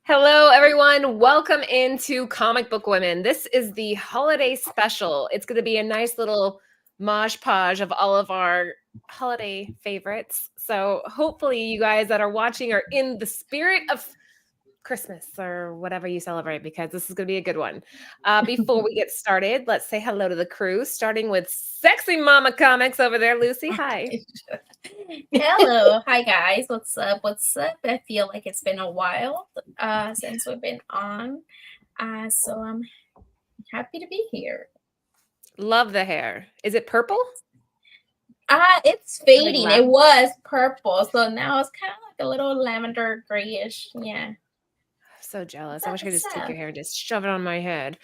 Hello, everyone. Welcome into Comic Book Women. This is the holiday special. It's going to be a nice little mosh podge of all of our holiday favorites. So, hopefully, you guys that are watching are in the spirit of Christmas or whatever you celebrate, because this is going to be a good one. Before we get started, let's say hello to the crew, starting with Sexy Mama Comics over there. Lucy, hi. Hello. Hi, guys. What's up? I feel like it's been a while since we've been on. So I'm happy to be here. Love the hair. Is it purple? It's fading. It was purple, so now it's kind of like a little lavender grayish. Yeah. So jealous. I wish I could just take your hair and just shove it on my head.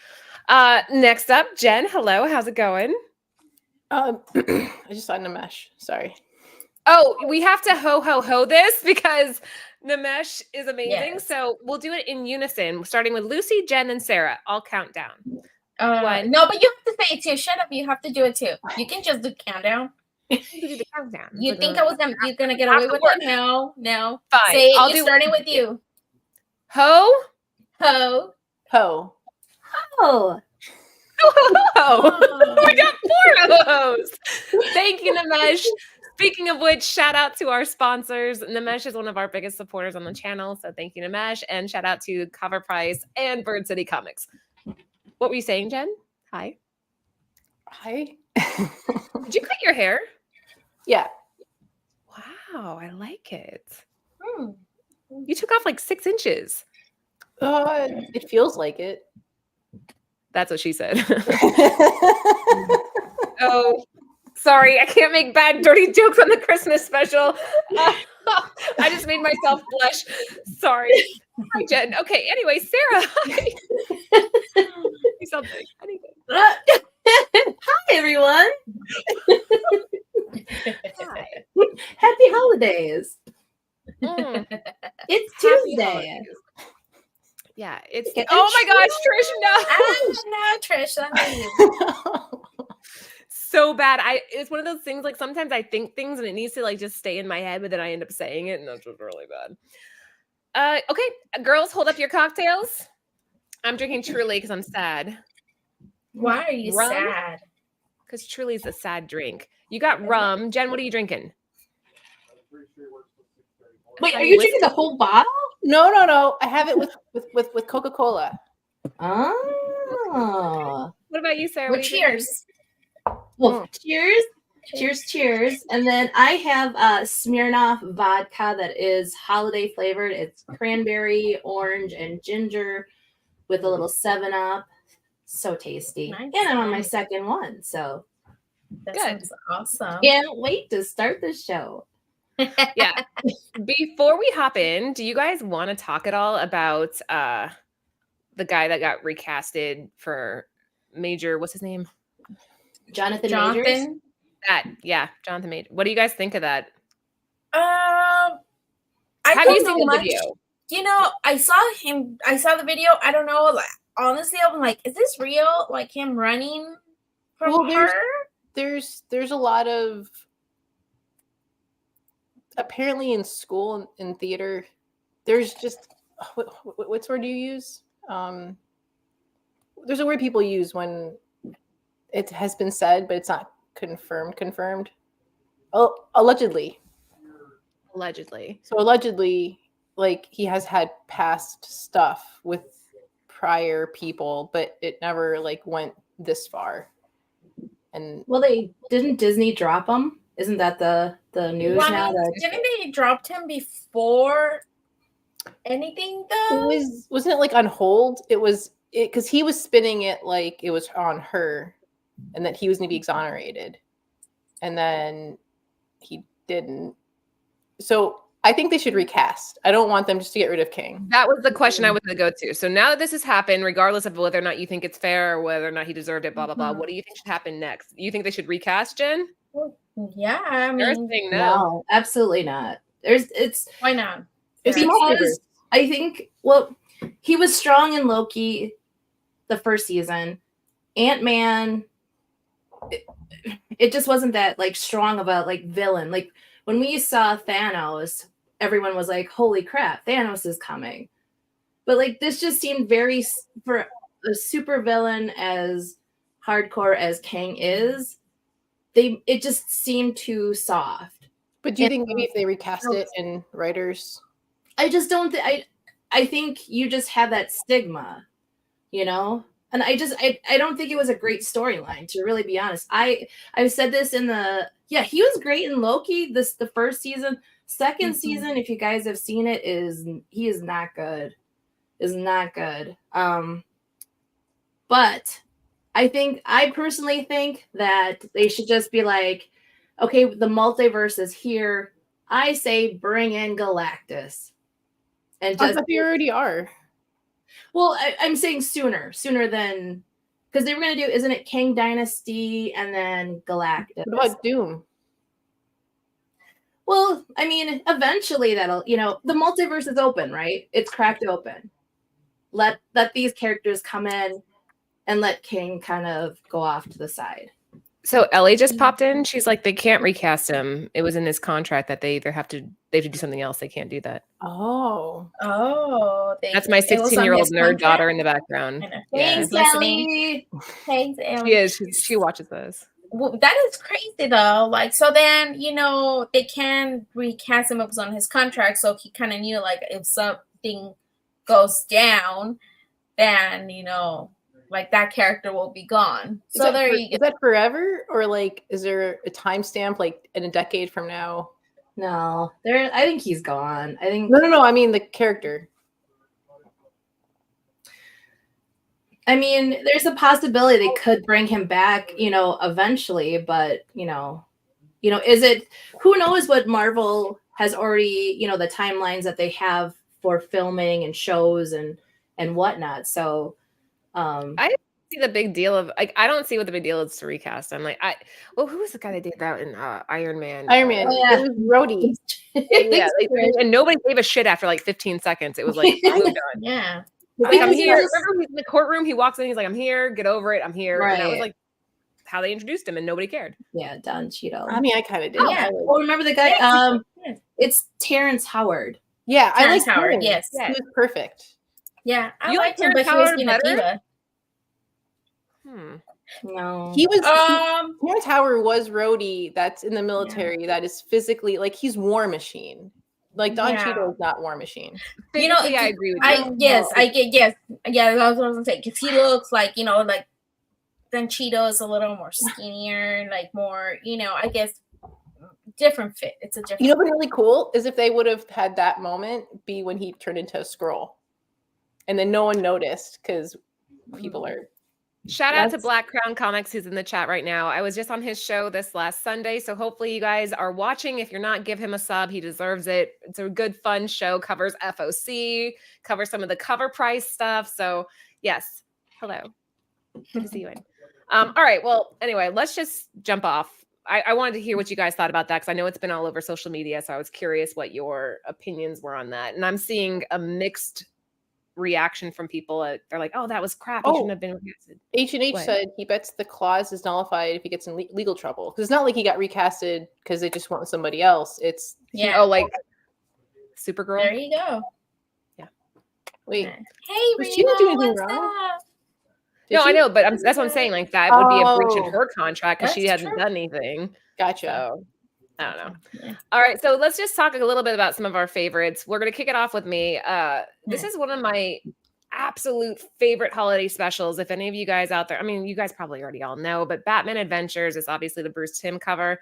Next up, Jen. Hello. How's it going? I just saw Namesh. Sorry. Oh, we have to ho this because Namesh is amazing. Yes. So we'll do it in unison, starting with Lucy, Jen, and Sarah. I'll count down. No, but you have to say it too. Shut up. You have to do it too. You can just do countdown. You do the countdown. You think you're gonna get away with it? No. Fine. Say it. I'll starting with you. Ho. Ho. Ho. Ho. Oh, we got 4 of those. Thank you, Namesh. Speaking of which, shout out to our sponsors. Namesh is one of our biggest supporters on the channel, so thank you, Namesh. And shout out to Cover Price and Bird City Comics. What were you saying, Jen? Hi. Hi. Did you cut your hair? Yeah. Wow, I like it. You took off like 6 inches. It feels like it. That's what she said. Oh, sorry. I can't make bad, dirty jokes on the Christmas special. I just made myself blush. Sorry. Hi, Jen. Okay, anyway, Sarah. Hi. Do something. Anything. Hi, everyone. Hi. Happy holidays. It's Tuesday. Yeah, it's. Oh my gosh, Trish, no. No, Trish. So bad. It's one of those things, like sometimes I think things and it needs to like just stay in my head, but then I end up saying it, and that's just really bad. Okay, girls, hold up your cocktails. I'm drinking Truly because I'm sad. Why are you sad? Because Truly's a sad drink. You got rum. Jen, what are you drinking? Wait, are you drinking the whole bottle? No. I have it with Coca-Cola. Oh. What about you, Sarah? Well, cheers. Well, cheers. And then I have Smirnoff vodka that is holiday flavored. It's cranberry, orange, and ginger with a little 7-Up. So tasty. Nice. And I'm on my second one, so that sounds awesome. Can't wait to start the show. Yeah. Before we hop in, do you guys want to talk at all about the guy that got recasted for Major? What's his name? Jonathan. Majors? Jonathan Major. What do you guys think of that? Have you seen the video? You know, I saw the video. I don't know. Like, honestly, I'm like, is this real? Like him running from her? There's a lot of, apparently in school and theater, there's just what word do you use? There's a word people use when it has been said, but it's not confirmed. Oh, allegedly. So allegedly, like he has had past stuff with prior people, but it never like went this far. And well, didn't Disney drop him? Isn't that the news now? Didn't they dropped him before anything though? Wasn't it like on hold? It was because he was spinning it like it was on her, and that he was going to be exonerated, and then he didn't. So I think they should recast. I don't want them just to get rid of King. That was the question I was going to go to. So now that this has happened, regardless of whether or not you think it's fair or whether or not he deserved it, blah, blah, blah, what do you think should happen next? You think they should recast, Jen? Yeah, I mean, no, absolutely not. Why not? Because I think, well, he was strong in Loki the first season. Ant-Man, it just wasn't that like strong of a like villain. Like when we saw Thanos, everyone was like, holy crap, Thanos is coming. But like this just seemed very for a super villain as hardcore as Kang is. It just seemed too soft. But do you think maybe if they recast it and writers? I just don't think I think you just have that stigma, you know? And I don't think it was a great storyline, to really be honest. I've said this in he was great in Loki, the first season. Second season, if you guys have seen it, he is not good. Is not good. But I personally think that they should just be like, okay, the multiverse is here. I say bring in Galactus. And just they already are. Well, I'm saying sooner than because they were gonna do, isn't it Kang Dynasty and then Galactus? What about Doom? Well, I mean, eventually that'll, the multiverse is open, right? It's cracked open. Let these characters come in and let King kind of go off to the side. So Ellie just popped in. She's like, they can't recast him. It was in his contract that they have to do something else. They can't do that. Oh. That's my 16-year-old nerd daughter in the background. Thanks, Ellie. Thanks, Ellie. She is. She watches those. Well, that is crazy though. Like, so then, they can recast him. It was on his contract, so he kind of knew, like, if something goes down, then like that character will be gone. So there you go. Is that forever, or like is there a timestamp, like in a decade from now? No, I think he's gone. I think no. I mean the character. I mean, there's a possibility they could bring him back, eventually, but is it? Who knows what Marvel has already, the timelines that they have for filming and shows and whatnot. So. I see the big deal of, like, I don't see what the big deal is to recast. I'm like, who was the guy that did that in Iron Man? Oh, yeah. It was Rhodey. Yeah, and nobody gave a shit after like 15 seconds. It was like, moved on. Yeah. Like, I'm here. Remember he's in the courtroom, he walks in, he's like, I'm here, get over it, I'm here. Right. And that was like how they introduced him, and nobody cared. Yeah, Don Cheadle. I mean, I kind of did. Yeah. Well, remember the guy? It's Terrence Howard. Yeah, Terrence I like Howard. him. Yes, he was perfect. Yeah, I You liked like him, but he Terrence was Howard being a better? diva. No, he was. Terrence Howard was Rhodey. That's in the military. Yeah. That is physically like he's War Machine. Like Don Cheadle is not War Machine. I agree with you. Yes, yeah. That's what I was gonna say, because he looks like like Don Cheadle is a little more skinnier, like more I guess different fit. It's a different. You know what's really cool is if they would have had that moment be when he turned into a Skrull, and then no one noticed because people are. Shout out to Black Crown Comics, who's in the chat right now. I was just on his show this last Sunday, so hopefully you guys are watching. If you're not, give him a sub. He deserves it. It's a good, fun show. Covers FOC, covers some of the cover price stuff. So yes, hello. Good to see you in. All right. Well, anyway, let's just jump off. I wanted to hear what you guys thought about that, because I know it's been all over social media, so I was curious what your opinions were on that. And I'm seeing a mixed reaction from people. They're like, oh, that was crap. He shouldn't have been recasted. H&H said he bets the clause is nullified if he gets in legal trouble. Because it's not like he got recasted because they just went with somebody else. It's like Supergirl. There you go. Yeah. Wait. Hey, she didn't do anything wrong. No, I know, but that's what I'm saying. Like, that would be a breach of her contract because she hasn't done anything. Gotcha. So, I don't know. Yeah. All right, so let's just talk a little bit about some of our favorites. We're going to kick it off with me. This is one of my absolute favorite holiday specials. If any of you guys out there, I mean, you guys probably already all know, but Batman Adventures is obviously the Bruce Timm cover.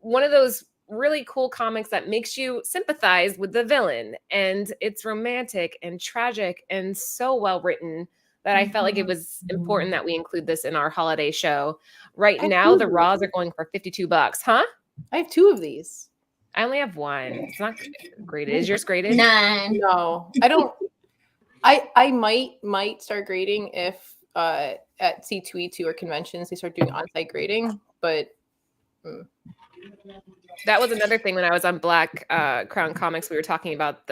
One of those really cool comics that makes you sympathize with the villain. And it's romantic and tragic and so well written that I felt like it was important that we include this in our holiday show. Right now, the Raws are going for $52. Huh? I have 2 of these. I only have 1. It's not graded. Is yours graded? None. No, I don't. I might start grading if at C2E2 or conventions they start doing on-site grading, but that was another thing when I was on Black Crown Comics. We were talking about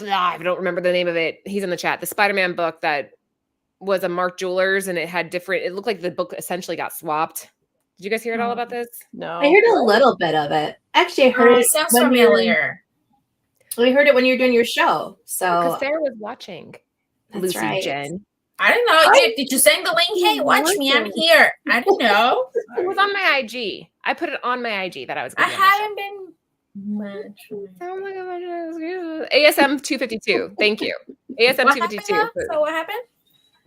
I don't remember the name of it. He's in the chat. The Spider-Man book that was a Mark Jewelers, and it had different. It looked like the book essentially got swapped. Did you guys hear it all about this? No. I heard a little bit of it. Actually, I heard it sounds familiar. We heard it when you were doing your show. Because So Sarah was watching. that's Lucy right. Jen. I don't know. Did you send the link? Hey, watch me. I'm here. I don't know. It was on my IG. I put it on my IG that I was I going to be on the show. haven't been much. Oh my God. ASM 252. Thank you. ASM What 252. happened now? So what happened?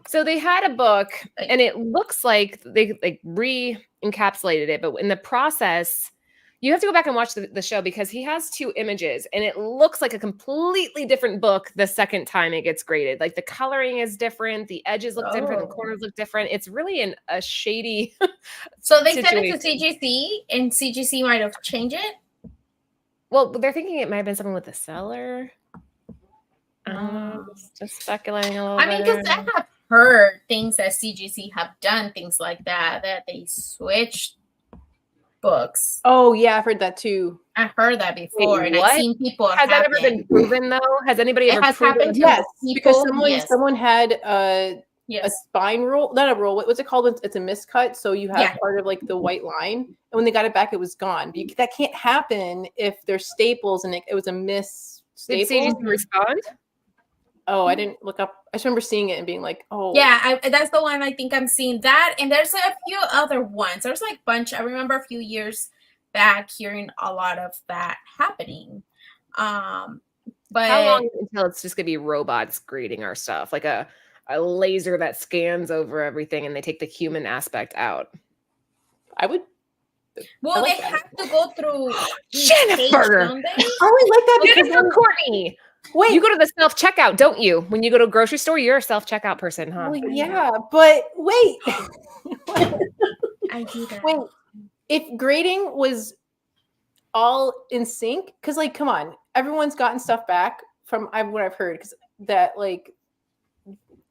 So they had a book, and it looks like they like re-encapsulated it, but in the process, you have to go back and watch the show because he has two images, and it looks like a completely different book the second time it gets graded. Like the coloring is different, the edges look different, the corners look different. It's really a shady. So they sent situation. it to CGC, and CGC might have changed it. Well, they're thinking it might have been something with the seller. Just speculating a little bit. I mean, because I have heard things that CGC have done, things like that they switched books. Oh yeah, I've heard that too. I've heard that before. Wait, and what? I've seen people. Has that ever been proven though? Has anybody ever proven happened? Yes, because People? someone had a Yes. spine roll, not a roll. What's it called? It's a miscut. So you have Yeah. part of like the white line, and when they got it back, it was gone. That can't happen if there's staples and it was a miss Did staple. CGC respond? Oh, I didn't look up. I just remember seeing it and being like, "Oh, Yeah, that's the one I think I'm seeing that, and there's a few other ones. There's like bunch. I remember a few years back hearing a lot of that happening. But how long until it's just gonna be robots grading our stuff, like a laser that scans over everything and they take the human aspect out? I would." Well, like they that. have to go through Jennifer! don't they? Oh, I like that because Jennifer Courtney! wait, You go to the self-checkout, don't you? When you go to a grocery store, you're a self-checkout person, huh? well, yeah, but wait, I do that. wait. If grading was all in sync, because like, come on, everyone's gotten stuff back from what I've heard, because that like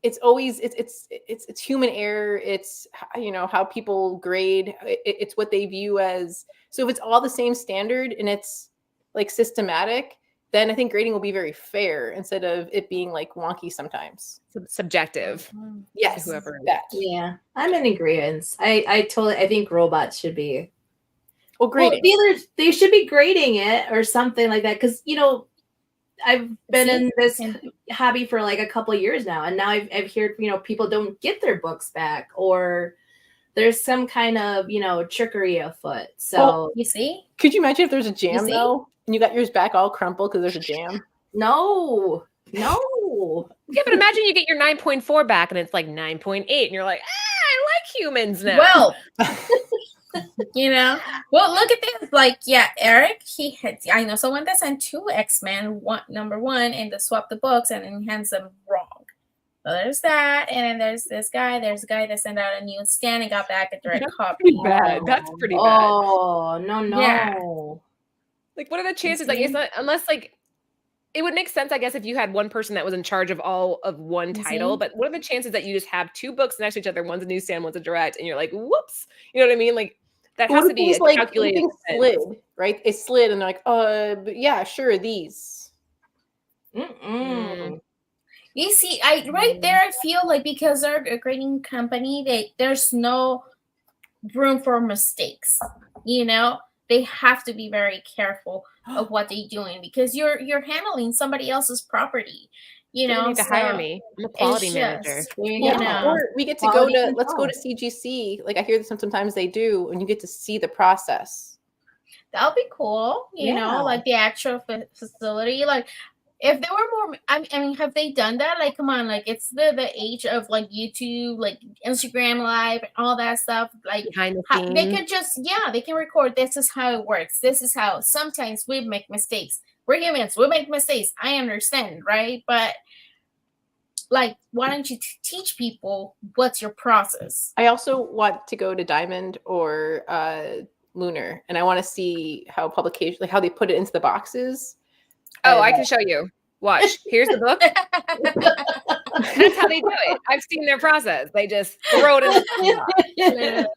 it's always it's human error. It's how people grade. It's what they view as. So if it's all the same standard and it's like systematic, then I think grading will be very fair instead of it being like wonky sometimes. Subjective. Yes, Whoever. that. Yeah, I'm in agreement. I think robots should be. Well, grading. Either they should be grading it or something like that, because I've been in this hobby for like a couple of years now, and now I've heard people don't get their books back, or there's some kind of trickery afoot. So You see? Could you imagine if there's a jam see? though, and you got yours back all crumpled because there's a jam? no. Yeah, but imagine you get your 9.4 back and it's like 9.8, and you're like, I like humans now. Well, well, look at this. Like, yeah, Eric, I know someone that sent 2 X-Men, number 1, and to swap the books and then hands them wrong. So there's that, and then there's this guy. There's a guy that sent out a new scan and got back a direct copy. Pretty bad. That's pretty bad. Oh no. Yeah. Like, what are the chances? Like, it's not, unless like it would make sense, I guess, if you had one person that was in charge of all of one title. But what are the chances that you just have 2 books next to each other? One's a newsstand, one's a direct, and you're like, whoops. You know what I mean? Like, that has to be a like calculated. slid, right? It slid, and they're like, but yeah, sure, these. You see, right there, I feel like because they're a grading company, there's no room for mistakes. They have to be very careful of what they're doing because you're handling somebody else's property. You need to hire me. I'm a quality manager. Or we get to let's go to CGC. Like I hear that sometimes they do, and you get to see the process. That would be cool. You know, like the actual facility. Like if there were more, I mean, have they done that? Like, come on, like it's the age of like YouTube, like Instagram Live, and all that stuff. Like they could just, they can record. This is how it works. This is how. Sometimes we make mistakes. We're humans. We make mistakes. I understand, right? But like, why don't you teach people what's your process? I also want to go to Diamond or Lunar, and I want to see how publication, like how they put it into the boxes. Oh, I can show you. Watch. Here's the book. That's how they do it. I've seen their process. They just throw it in.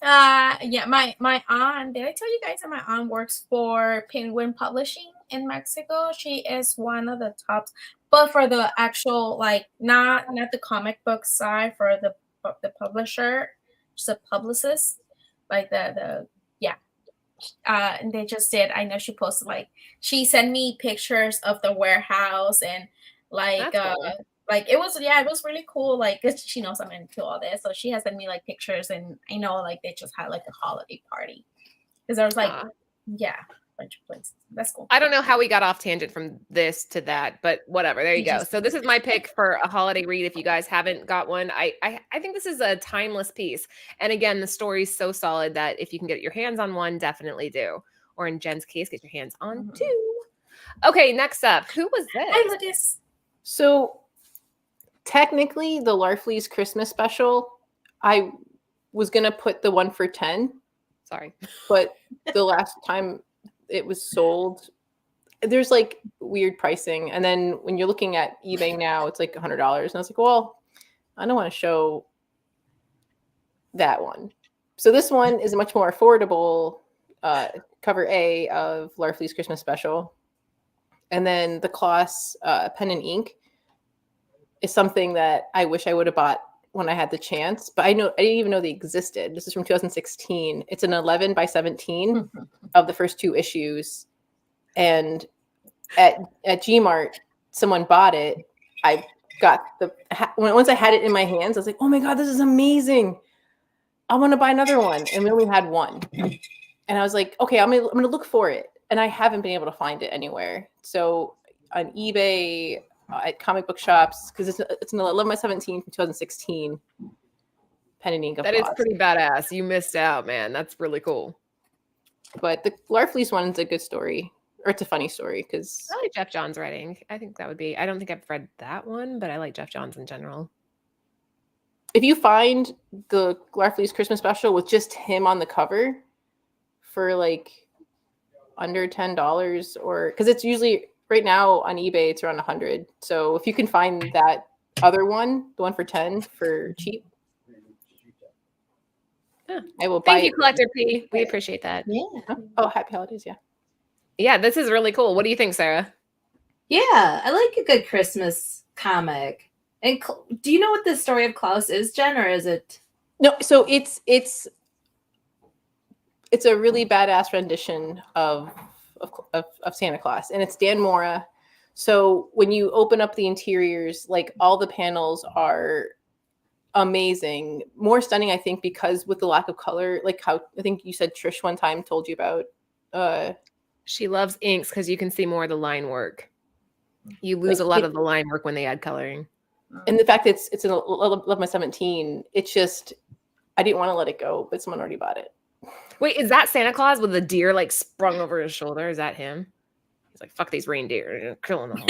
My aunt, did I tell you guys that my aunt works for Penguin Publishing in Mexico? She is one of the tops, but for the actual, like, not the comic book side, for the publisher, she's a publicist, like and they just did. I know she posted she sent me pictures of the warehouse and That's cool. it was really cool. Like she knows I'm into all this, so she has sent me pictures, and I know they just had a holiday party because there was yeah, a bunch of places. That's cool. I don't know how we got off tangent from this to that, but whatever. There you go. So this is my pick for a holiday read. If you guys haven't got one, I think this is a timeless piece. And again, the story's so solid that if you can get your hands on one, definitely do. Or in Jen's case, get your hands on two. Okay, next up, who was this? Hi, Lucas. So technically, the Larfleeze Christmas special, I was gonna put the 1 for 10. Sorry, but the last time it was sold, there's weird pricing, and then when you're looking at eBay now, it's $100, and I was like, well, I don't want to show that one. So this one is a much more affordable cover A of Larfleeze Christmas special, and then the Claus pen and ink is something that I wish I would have bought when I had the chance, but I didn't even know they existed. This is from 2016. It's an 11 by 17 of the first 2 issues. And at Gmart, someone bought it. I got once I had it in my hands, I was like, oh my God, this is amazing. I want to buy another one. And we only had one. And I was like, okay, I'm gonna look for it. And I haven't been able to find it anywhere. So on eBay, at comic book shops, because it's an 11 by 17 from 2016 pen and ink of that Claus. is pretty badass. You missed out, man. That's really cool. But the Larfleeze one's a good story, or it's a funny story because I like Jeff Johns' writing. I think that would be. I don't think I've read that one, but I like Jeff Johns in general. If you find the Larfleeze Christmas special with just him on the cover for under $10, or because it's usually right now on eBay, it's around 100. So if you can find that other one, the 1 for 10 for cheap, I will buy it. Thank you, Collector P. We appreciate that. Yeah. Oh, happy holidays. Yeah. Yeah, this is really cool. What do you think, Sarah? Yeah, I like a good Christmas comic. And do you know what the story of Klaus is, Jen, or is it? No, so it's a really badass rendition of Santa Claus, and it's Dan Mora. So when you open up the interiors, all the panels are amazing, more stunning, I think, because with the lack of color, how I think you said Trish one time told you about. She loves inks because you can see more of the line work. You lose a lot of the line work when they add coloring. And the fact it's an 11 by 17, it's just, I didn't want to let it go, but someone already bought it. Wait, is that Santa Claus with the deer sprung over his shoulder? Is that him? He's like, fuck these reindeer, killing them all.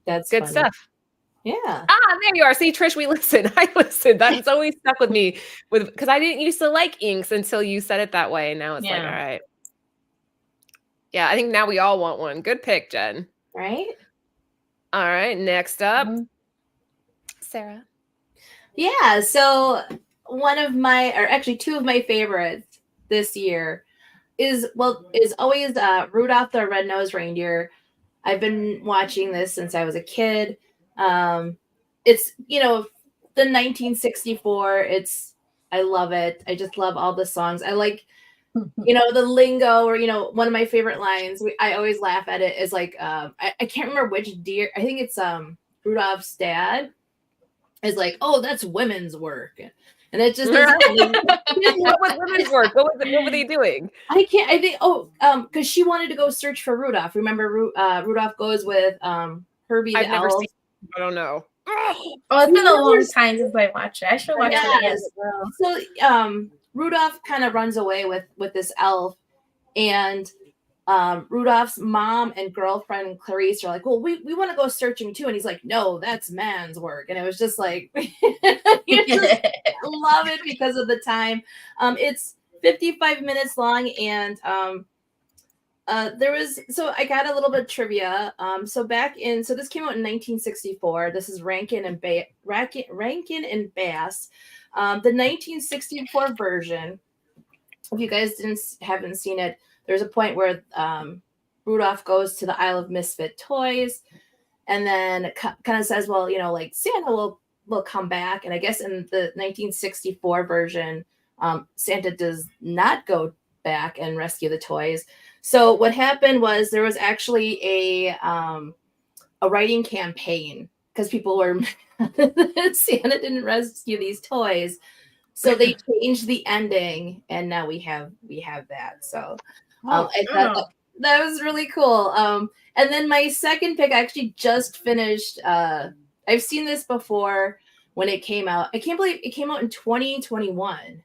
That's good funny. stuff. Yeah. There you are. See, Trish, we listen. I listened. That's always stuck with me because I didn't used to like inks until you said it that way. And now it's all right. Yeah, I think now we all want one. Good pick, Jen. Right? All right. Next up, Sarah. Yeah, so two of my favorites this year is always Rudolph the Red-Nosed Reindeer. I've been watching this since I was a kid. It's the 1964. I love it. I just love all the songs. I like the lingo, or one of my favorite lines. I always laugh at it is I can't remember which deer. I think it's Rudolph's dad is oh, that's women's work. And it just what was women's work? What were they doing? I think because she wanted to go search for Rudolph. Remember Rudolph goes with Herbie the elf. Seen it. I don't know. Oh, it's been a long time since I watched it. I should watch it again. So Rudolph kind of runs away with this elf, and Rudolph's mom and girlfriend Clarice are like, well, we want to go searching too. And he's like, no, that's man's work. And it was just you just love it because of the time. It's 55 minutes long, and I got a little bit of trivia. So this came out in 1964. This is Rankin and Bass. The 1964 version, if you guys haven't seen it, there's a point where Rudolph goes to the Isle of Misfit Toys, and then kind of says, well, Santa will will come back. And I guess in the 1964 version, Santa does not go back and rescue the toys. So what happened was there was actually a writing campaign because people were Santa didn't rescue these toys. So they changed the ending, and now we have that. So I thought that was really cool. And then my second pick, I actually just finished. I've seen this before when it came out. I can't believe it came out in 2021,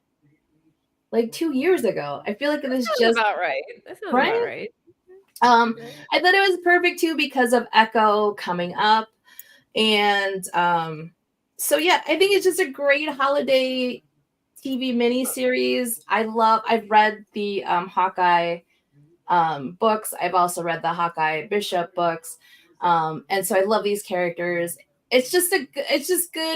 like 2 years ago. I feel like it was just about right. That sounds right? about right. I thought it was perfect too because of Echo coming up, and so yeah, I think it's just a great holiday TV miniseries. I've read the Hawkeye books. I've also read the Hawkeye Bishop books. And so I love these characters. It's just good.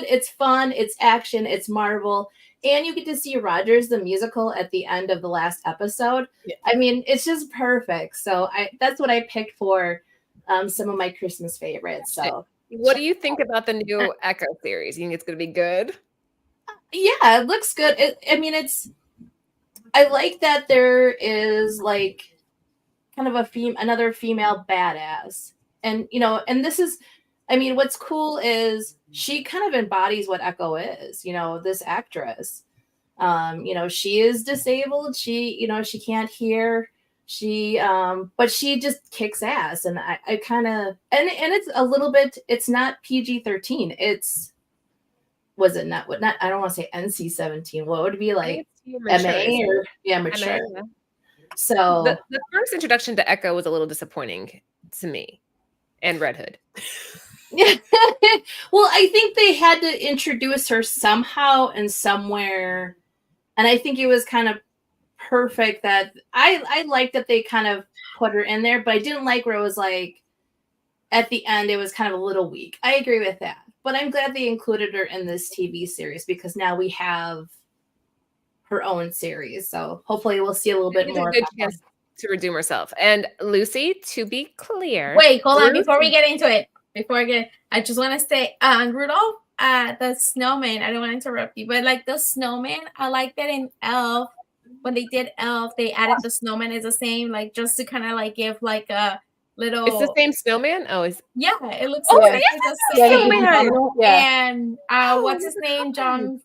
It's fun. It's action. It's Marvel. And you get to see Rogers the musical at the end of the last episode. Yeah. I mean, it's just perfect. So that's what I picked for some of my Christmas favorites. So what do you think about the new Echo series? You think it's going to be good? Yeah, it looks good. I like that there is like kind of another female badass. And, and this is, what's cool is she kind of embodies what Echo is, this actress. She is disabled. She can't hear. But she just kicks ass. And I kind of, and it's a little bit, it's not PG-13. Was it not? I don't want to say NC-17. What would it be like? MA or mature. MA. So the first introduction to Echo was a little disappointing to me, and Red Hood. Well, I think they had to introduce her somehow and somewhere, and I think it was kind of perfect that I liked that they kind of put her in there, but I didn't like where it was like at the end it was kind of a little weak. I agree with that. But I'm glad they included her in this TV series because now we have her own series. So hopefully we'll see a little bit more. A good chance to redeem herself. And Lucy, to be clear. Wait, hold on. Before we get into it, I just want to say, Rudolph, the snowman, I don't want to interrupt you, but like the snowman, I like that in Elf, when they did Elf, they added the snowman as the same, like just to kind of like give like a little. It's the same snowman? Oh, it looks like the same. And what's his name? John,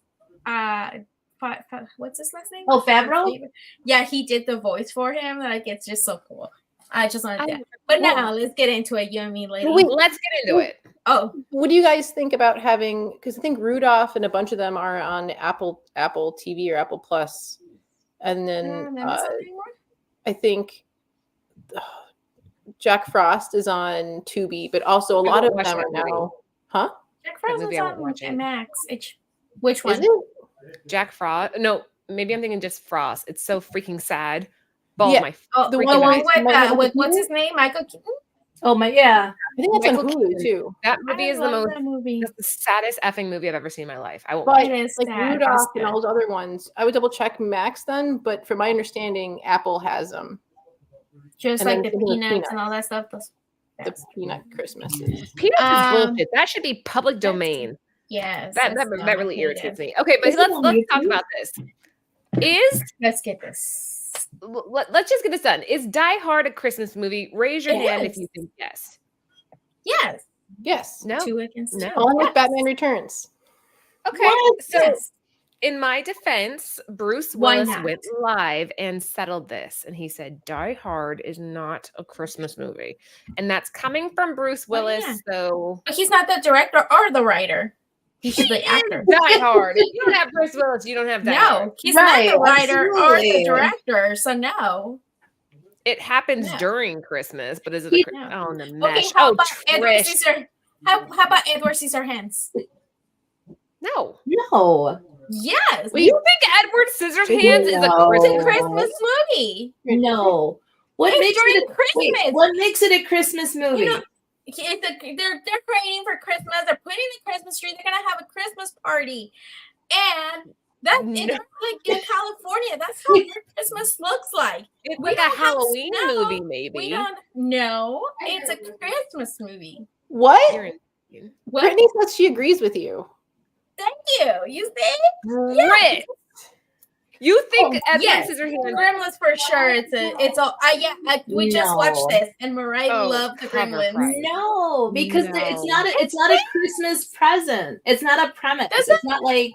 what's his last name? Oh, Favreau? Yeah, he did the voice for him. Like, it's just so cool. I just wanted that. But now, let's get into it, you and me, lady. Wait, let's get into it. Oh. What do you guys think about having, because I think Rudolph and a bunch of them are on Apple TV or Apple Plus. And then I think Jack Frost is on Tubi, but also a lot of them are now. Huh? Jack Frost is on Max. Which one? Is it? Jack Frost? No, maybe I'm thinking just Frost. It's so freaking sad. The one with what's his name? Michael Keaton? Oh my, yeah. I think that's on Hulu too. That movie is the saddest effing movie I've ever seen in my life. I won't. But like Rudolph and all those other ones, I would double check Max then. But from my understanding, Apple has them. Just like the Peanuts and all that stuff. The Peanut Christmas. Peanuts is bullshit. That should be public domain. Yes. That really irritates me. Okay, but let's talk about this. Let's get this. Let's just get this done. Is Die Hard a Christmas movie? Raise your hand if you think yes. Yes. Yes. No. 2 against 2. On with Batman Returns. Okay. So in my defense, Bruce Willis went live and settled this. And he said, Die Hard is not a Christmas movie. And that's coming from Bruce Willis. So but he's not the director or the writer. He's the actor. Die Hard. If you don't have Bruce Willis, you don't have Die Hard. No, he's not the writer or the director. So no. It happens during Christmas, but is it the mesh? Okay, how about Edward Scissorhands? How about Edward Scissorhands? No. Yes. Well, you think Edward Scissorhands is a Christmas movie? No. What makes it a Christmas movie? They're creating for Christmas. They're putting the Christmas tree. They're gonna have a Christmas party, and that's like in California. That's how your Christmas looks like. It's like a Halloween movie, maybe. We don't know. It's a Christmas movie. What? Brittany says she agrees with you. Thank you. You see? Brit, you think Edward Yes. Scissorhands? Gremlins for sure. We just watched this, and Mariah loved the cover Gremlins. price. No, because it's No. not a Christmas present. It's not a premise. It's not like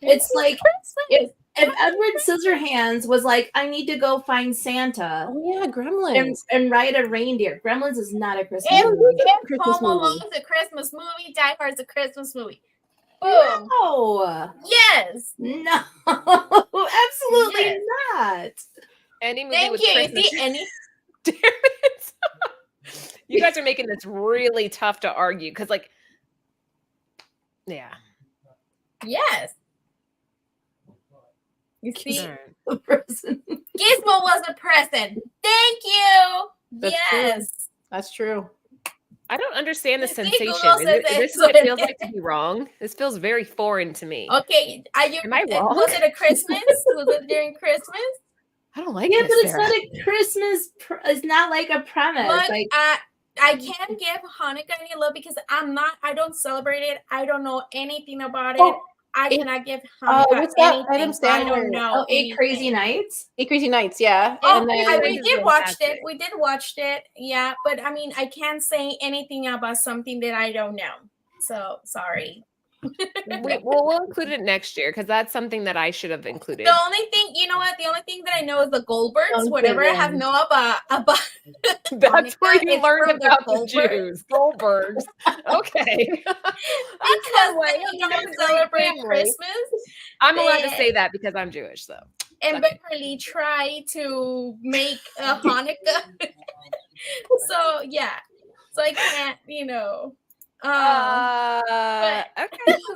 it's like Christmas. if Edward Scissorhands was like, I need to go find Santa Oh yeah, Gremlins. and ride a reindeer. Gremlins is not a Christmas If movie. Home Alone's a Christmas movie, Die Hard's a Christmas movie. Boom. No. Yes. No. Absolutely Yes. not. Any movie Thank with you. Christmas. See, any Damn it. You guys are making this really tough to argue because, like, yeah. yes. You see, All right. The person. Gizmo was a present. Thank you. That's true. yes. That's true. I don't understand the See, sensation. Google Is says this it's what it so feels like to be wrong? This feels very foreign to me. Okay. Am I wrong? Was it a Christmas? Was it during Christmas? I don't like Yeah, this, but it's Sarah. not a Christmas. It's not like a premise. But Like I can't give Hanukkah any love because I don't celebrate it. I don't know anything about it. Oh, I cannot give Hanukkah what's that anything. Adam I Sandler? don't know. Eight Crazy anything. Nights. 8 Crazy Nights, yeah. Oh, And then we is did watch fantastic. it. We did watch it. Yeah, but I mean, I can't say anything about something that I don't know. So sorry. We'll include it next year because that's something that I should have included. The only thing, you know what? The only thing that I know is the Goldbergs. Sounds Whatever good, I have then. know about That's where Hanukkah, you it's learned from the about the Goldbergs. Jews. Goldbergs. Okay. Because way. they You have a don't great celebrate family. Christmas I'm allowed to They- say that because I'm Jewish, so. and Beverly try to make a Hanukkah. So yeah, so I can't, Okay.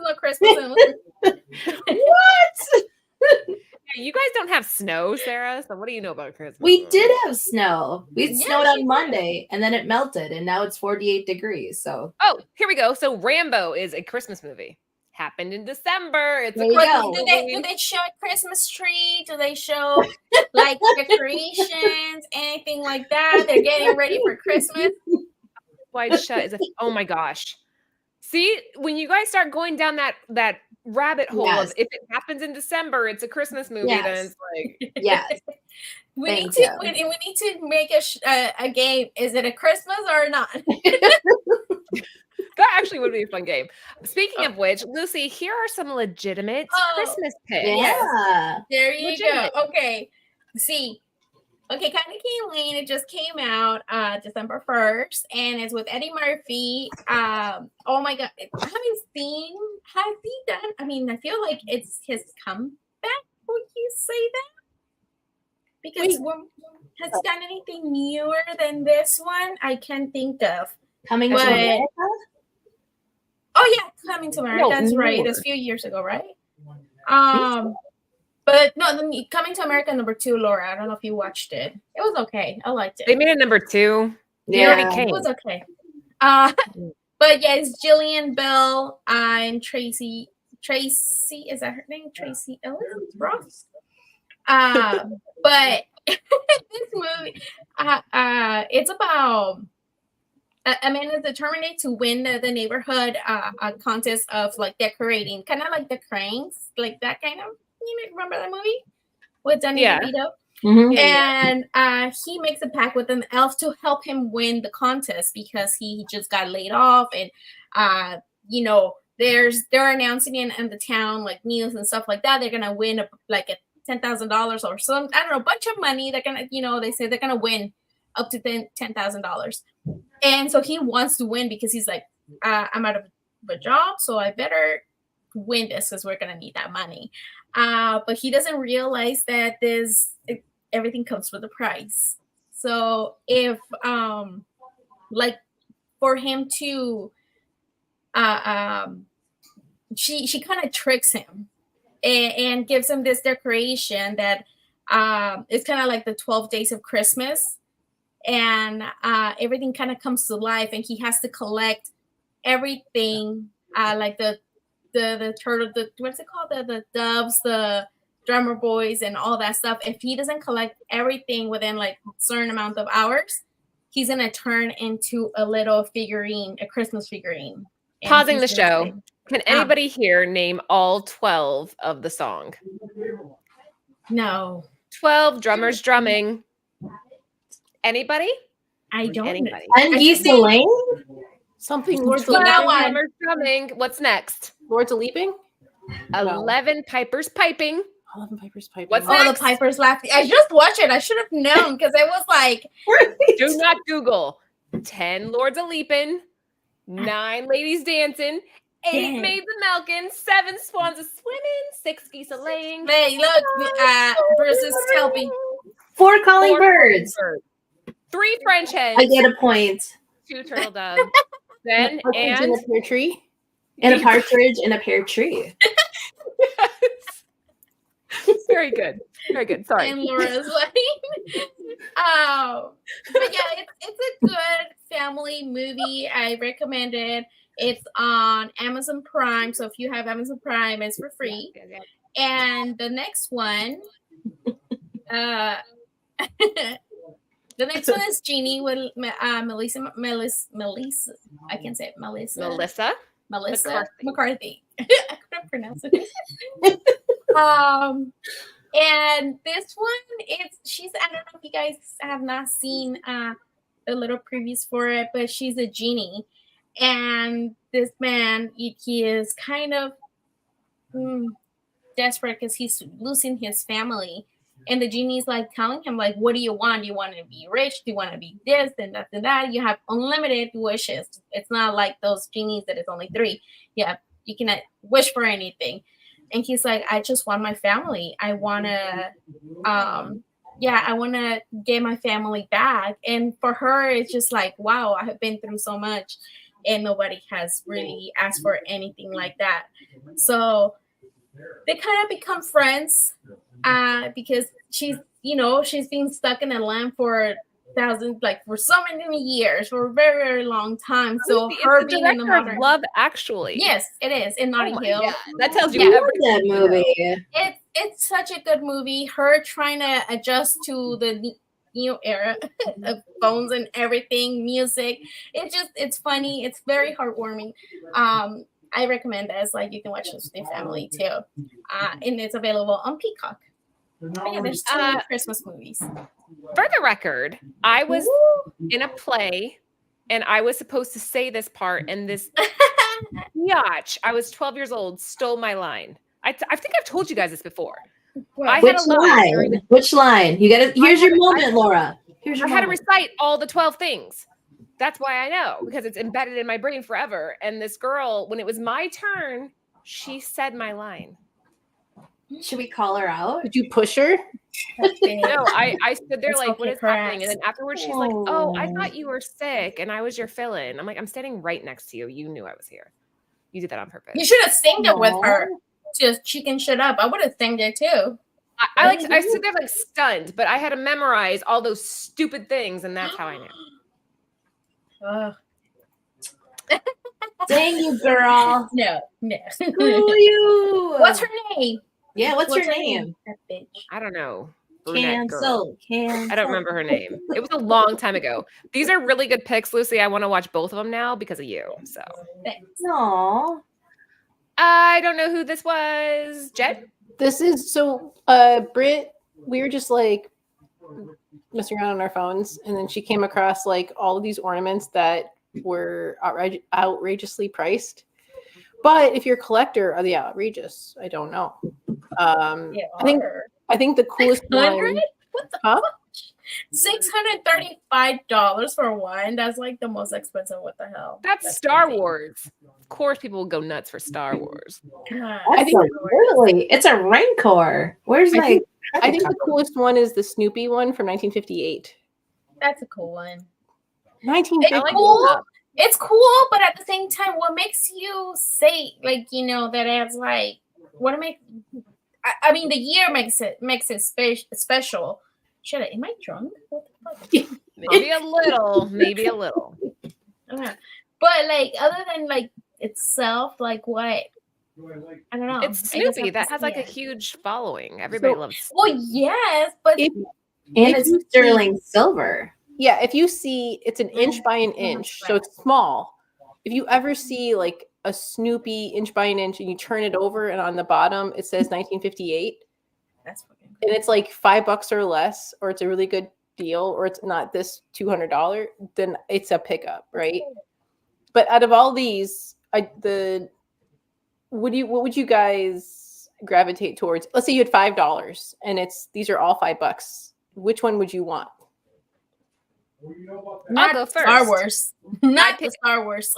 no Christmas. And You guys don't have snow, Sarah, so what do you know about Christmas? We did have snow. We Yeah, snowed she on did. Monday, and then it melted, and now it's 48 degrees. So Oh, here we go. So Rambo is a Christmas movie. Happened in December. It's There a you Christmas go. movie. do they show a Christmas tree? Do they show like decorations, anything like that? They're getting ready for Christmas. Wide Shut is a oh my gosh. See, when you guys start going down that rabbit hole Yes. of if it happens in December, it's a Christmas movie, then Yes. it's like yes, We need Thank to you. we need to make a game. Is it a Christmas or not? that actually would be a fun game. Speaking of which, Lucy, here are some legitimate Oh, Christmas picks. yeah. There you Legitimate. go. Okay. See. Okay, Kind of King Lane, it just came out December 1st, and it's with Eddie Murphy. Oh my god. Has he done? I mean, I feel like it's his comeback. Would you say that? Because has he done anything newer than this one? I can't think of. Coming to But- America. Oh yeah, Coming to America. No, That's right. newer. That's a few years ago, right? But no, Coming to America #2, Laura. I don't know if you watched it. It was okay. I liked it. They made it number 2. He Yeah. already came. It was okay. But yeah, it's Jillian Bell and Tracy. Is that her name? Tracy Ellis Ross. But this movie, it's about a man is determined to win the neighborhood contest of like decorating, kind of like the Cranks, like that kind of. Remember that movie with Danny Yeah. DeVito? Mhm. And he makes a pact with an elf to help him win the contest because he just got laid off, and they're announcing in the town like news and stuff like that. They're gonna win a $10,000 or some, I don't know, bunch of money. They're gonna, they say they're gonna win up to $10,000, and so he wants to win because he's like, I'm out of a job, so I better win this because we're gonna need that money. But he doesn't realize that everything comes with a price. So if for him to she kind of tricks him and gives him this decoration that it's kind of like the 12 days of Christmas, and everything kind of comes to life, and he has to collect everything, like the turtle, what's it called, the doves, the drummer boys, and all that stuff. If he doesn't collect everything within like a certain amount of hours, he's gonna turn into a little figurine, a Christmas figurine. And Pausing the he's gonna show. say, Can anybody here name all 12 of the song? No. 12 drummers drumming. Anybody? I don't know. Anybody? And Geese Lane? Something Just Lords of that Leaping. one. Drummers drumming. What's next? Lords of Leaping? 11 pipers piping. 11 Pipers Piping. What's Oh, the next? Piper's laughing. I just watched it. I should have known because it was like Do not Google. 10 lords a leaping. 9 ladies dancing. 8 Dang. maids a milking. 7 swans a swimming. 6 geese a laying. hey, look, Bruce is helping. 4 calling 4 birds. 3 French hens. I get a point. 2 turtle doves. Then Partridge in and a Pear Tree. And a partridge in a pear tree. very good. Very good. Sorry. And Laura's like, oh, but yeah, it's a good family movie. I recommend it. It's on Amazon Prime, so if you have Amazon Prime, it's for free. Yeah. And the next one, the next one is Genie with Melissa. I can say it, Melissa McCarthy. I couldn't pronounce it. And this one, she's, I don't know if you guys have not seen the little previews for it, but she's a genie. And this man, he is kind of desperate because he's losing his family. And the genie's like telling him, like, what do you want? Do you want to be rich? Do you want to be this and that and that? You have unlimited wishes. It's not like those genies that it's only 3. Yeah, you can wish for anything. And he's like, I just want my family. I want to, I want to get my family back. And for her, it's just like, wow, I have been through so much and nobody has really asked for anything like that. So they kind of become friends because she's been stuck in a land for for so many years, for a very, very long time. So her being in the modern Love Actually. Yes, it is in Notting Hill. God. That tells you That everything. movie. It's such a good movie. Her trying to adjust to the new era of phones and everything, music. It's funny. It's very heartwarming. I recommend this. Like, you can watch this with your family too. And it's available on Peacock. Yeah, there's 2 Christmas movies. For the record, I was in a play and I was supposed to say this part, and this biatch, I was 12 years old, stole my line. I think I've told you guys this before. I had a line. Which line? You got to. Here's your moment, Laura. Here's your I had to moment. recite all the 12 things. That's why I know, because it's embedded in my brain forever. And this girl, when it was my turn, she said my line. Should we call her out? Did you push her? No, I stood there It's like, okay, what is correct. happening? And then afterwards, she's like, oh, I thought you were sick and I was your fill-in. I'm like, I'm standing right next to you. You knew I was here. You did that on purpose. You should have sang it with her. Just she can shut up. I would have sang it too. I stood there like stunned, but I had to memorize all those stupid things, and that's how I knew. Dang you, girl. No. Screw you. What's her name? Yeah, what's her name? That bitch. I don't know. Brunette girl. Cancel. I don't remember her name. It was a long time ago. These are really good picks, Lucy. I want to watch both of them now because of you. So Aww. I don't know who this was. Jen? This is Britt, we were just like messing around on our phones, and then she came across like all of these ornaments that were outrageously priced. But if you're a collector, are they outrageous? I don't know. I think the coolest one. What the fuck? $635 for one. That's like the most expensive. What the hell? That's Star Wars. Of course, people will go nuts for Star Wars. God. It's a Rancor. Where's I think the coolest one is the Snoopy one from 1958. That's a cool one. 1958. It's cool, but at the same time, what makes you say that it's like what make? I mean, the year makes it special. Shut up! Am I drunk? What the fuck? Maybe a little. But like, other than like itself, like what? I don't know. It's Snoopy that has like a huge following. Everybody loves. Well, yes, but it's sterling silver. Yeah, if you see, it's an inch by an inch, so it's small. If you ever see like a Snoopy inch by an inch, and you turn it over, and on the bottom it says 1958, That's fucking and it's like $5 or less, or it's a really good deal, or it's not this $200, then it's a pickup, right? But out of all these, what would you guys gravitate towards? Let's say you had $5 and these are all $5. Which one would you want? I'll go first. Star Wars. Not the Star Wars.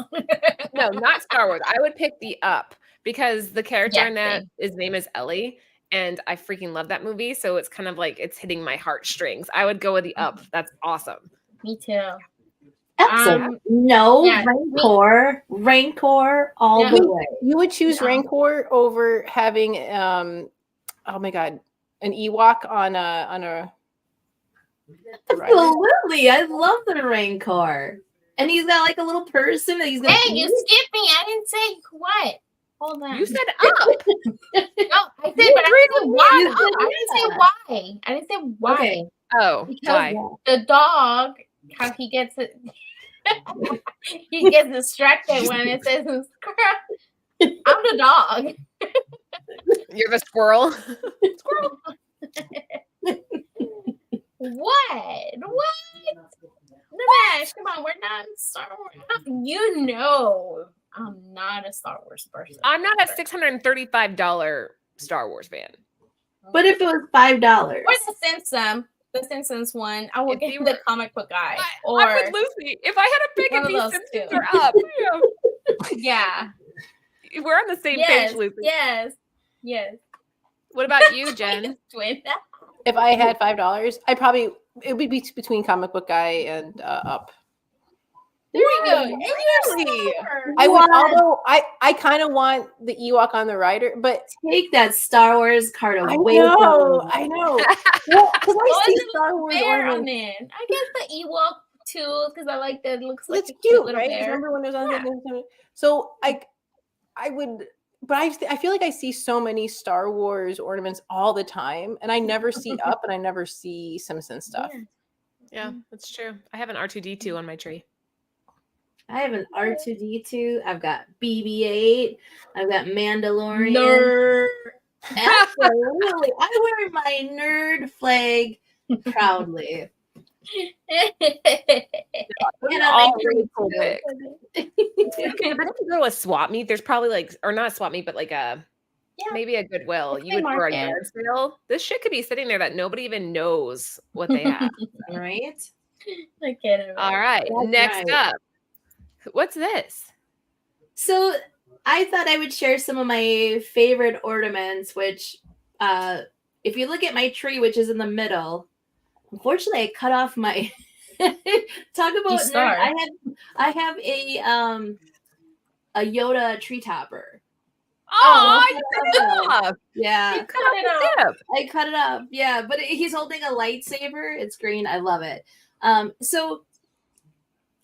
No, not Star Wars. I would pick the Up because the character Yeah, in that, same. his name is Ellie, and I freaking love that movie. So it's kind of like it's hitting my heartstrings. I would go with the Up. That's awesome. Me too. No, yeah, Rancor all the way. You would choose Rancor over having oh my god, an Ewok on a Absolutely, I love the Rancor, and he's got like a little person that he's gonna. Hey, you skipped me. I didn't say what. Hold on. You said Up. No, I said, but I didn't say why. I didn't say why. I didn't say why. Okay. Oh, Because why? the dog, how he gets it. He gets distracted when it says squirrel. I'm the dog. You're the squirrel. Squirrel. What? Namesh, come on, we're not Star Wars. You know I'm not a Star Wars person. I'm not a $635 Star Wars fan. But if it was $5, Where's the Simpsons one? I will If get you the were- comic book guy. I'm with Lucy. If I had to pick, One it'd of be those Simpsons two. or Up. Yeah. We're on the same Yes. page, Lucy. Yes. What about you, Jen? Twin. If I had $5, it would be between comic book guy and Up. There you go. Really? I would, although I kind of want the Ewok on the rider, but take that Star Wars card I away know. from me. I know. Well, because I see Wasn't Star Wars bear on ornaments. it. I guess the Ewok too, because I like that. It looks like It's a cute, little right? bear. Remember when it was on Yeah. the So I would, but I feel like I see so many Star Wars ornaments all the time, and I never see Up, and I never see Simpson stuff. Yeah, that's true. I have an R2D2 on my tree. I have an R2D2. I've got BB-8. I've got Mandalorian. Nerd. Absolutely. I wear my nerd flag proudly. And I all like really cool it. pics. Okay, but if you go to a swap meet, there's probably like, or not a swap meet, but like maybe a Goodwill. It's You would flea for a market. yard sale. This shit could be sitting there that nobody even knows what they have. Right? Look at it. All right, That's next right. up, what's this? So I thought I would share some of my favorite ornaments, which if you look at my tree, which is in the middle, unfortunately I cut off my talk about nerd. I have a Yoda tree topper. Oh, you cut it off. Yeah. You cut it off. I cut it off. Yeah, but he's holding a lightsaber. It's green. I love it. So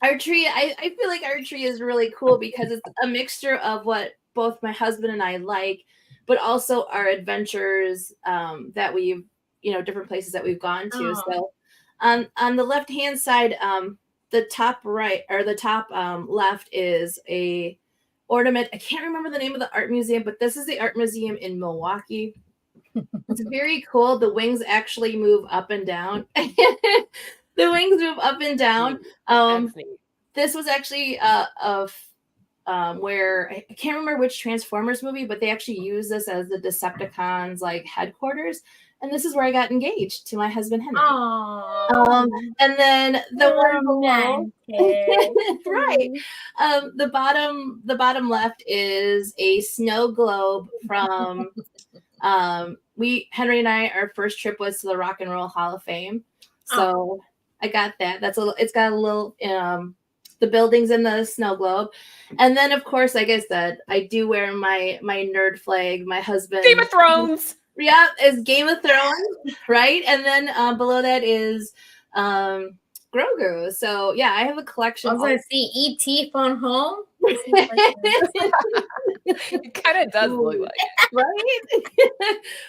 our tree, I feel like our tree is really cool because it's a mixture of what both my husband and I like, but also our adventures that we've, different places that we've gone to. Oh. So on the left-hand side, the top right or the top left is a ornament. I can't remember the name of the art museum, but this is the art museum in Milwaukee. It's very cool. The wings actually move up and down. The wings move up and down. That's neat. This was actually where I can't remember which Transformers movie, but they actually use this as the Decepticons like headquarters. And this is where I got engaged to my husband Henry. Oh. And then the one below, Romantic. right? The bottom left is a snow globe from Henry and I. Our first trip was to the Rock and Roll Hall of Fame, so I got that. It's got a little the buildings in the snow globe, and then of course, like I said, I do wear my nerd flag. My husband, Game of Thrones. Yeah, is Game of Thrones, right? And then below that is Grogu. So yeah, I have a collection. I was gonna see E.T. phone home. It kind of does look like it. Right?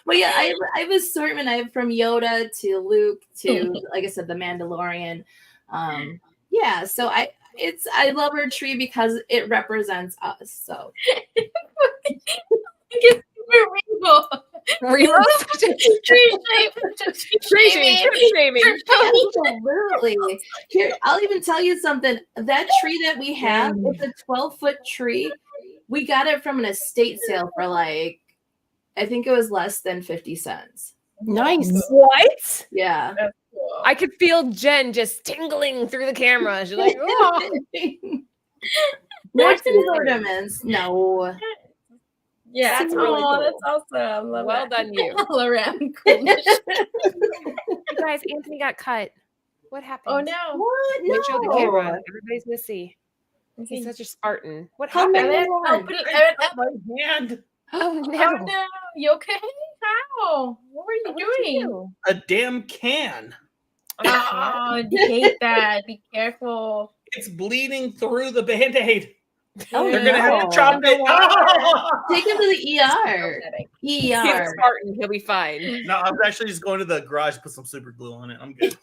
But yeah, I have assortment. I have from Yoda to Luke to, like I said, the Mandalorian. Yeah, so I love our tree because it represents us. So It's rainbow. Rainbow Tree shape. tree shaming. absolutely. Here, I'll even tell you something. That tree that we have, it's a 12-foot tree. We got it from an estate sale for like, I think it was less than 50 cents. Nice. What? Yeah. I could feel Jen just tingling through the camera. She's like, oh. More tree ornaments. No. Yeah, That's really cool. That's awesome. Love Well that. done, you. All around coolness. You guys, Anthony got cut. What happened? Oh no! What? Don't show the No. camera. Everybody's gonna see. He's such a Spartan. What Come happened? on. My hand. Oh no! Oh no! You okay? How? What were you What did you doing? do? A damn can. Oh, you hate that. Be careful. It's bleeding through the Band-Aid. Oh, They're gonna have no. to chop it. Take him to the ER. He's a ER. Spartan. He'll be fine. No, I was actually just going to the garage, put some super glue on it. I'm good.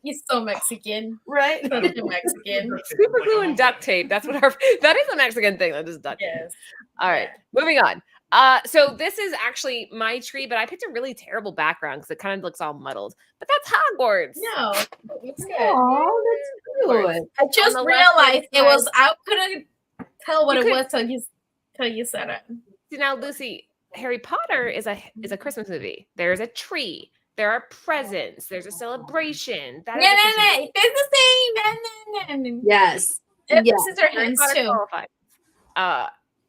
He's so Mexican. Right? Such a Mexican. Super glue and duct tape. That's what that is a Mexican thing. That is duct tape. Yes. All right, moving on. So this is actually my tree, but I picked a really terrible background because it kind of looks all muddled. But that's Hogwarts. No, it's good. Oh, that's good. I just On the realized left-hand it was. side- I couldn't tell what You it was till you said it. So now, Lucy, Harry Potter is a Christmas movie. There's a tree. There are presents. There's a celebration. That is a Christmas No. It's the same. No. Yes. This Yeah. is her Harry hands Potter too. qualifies.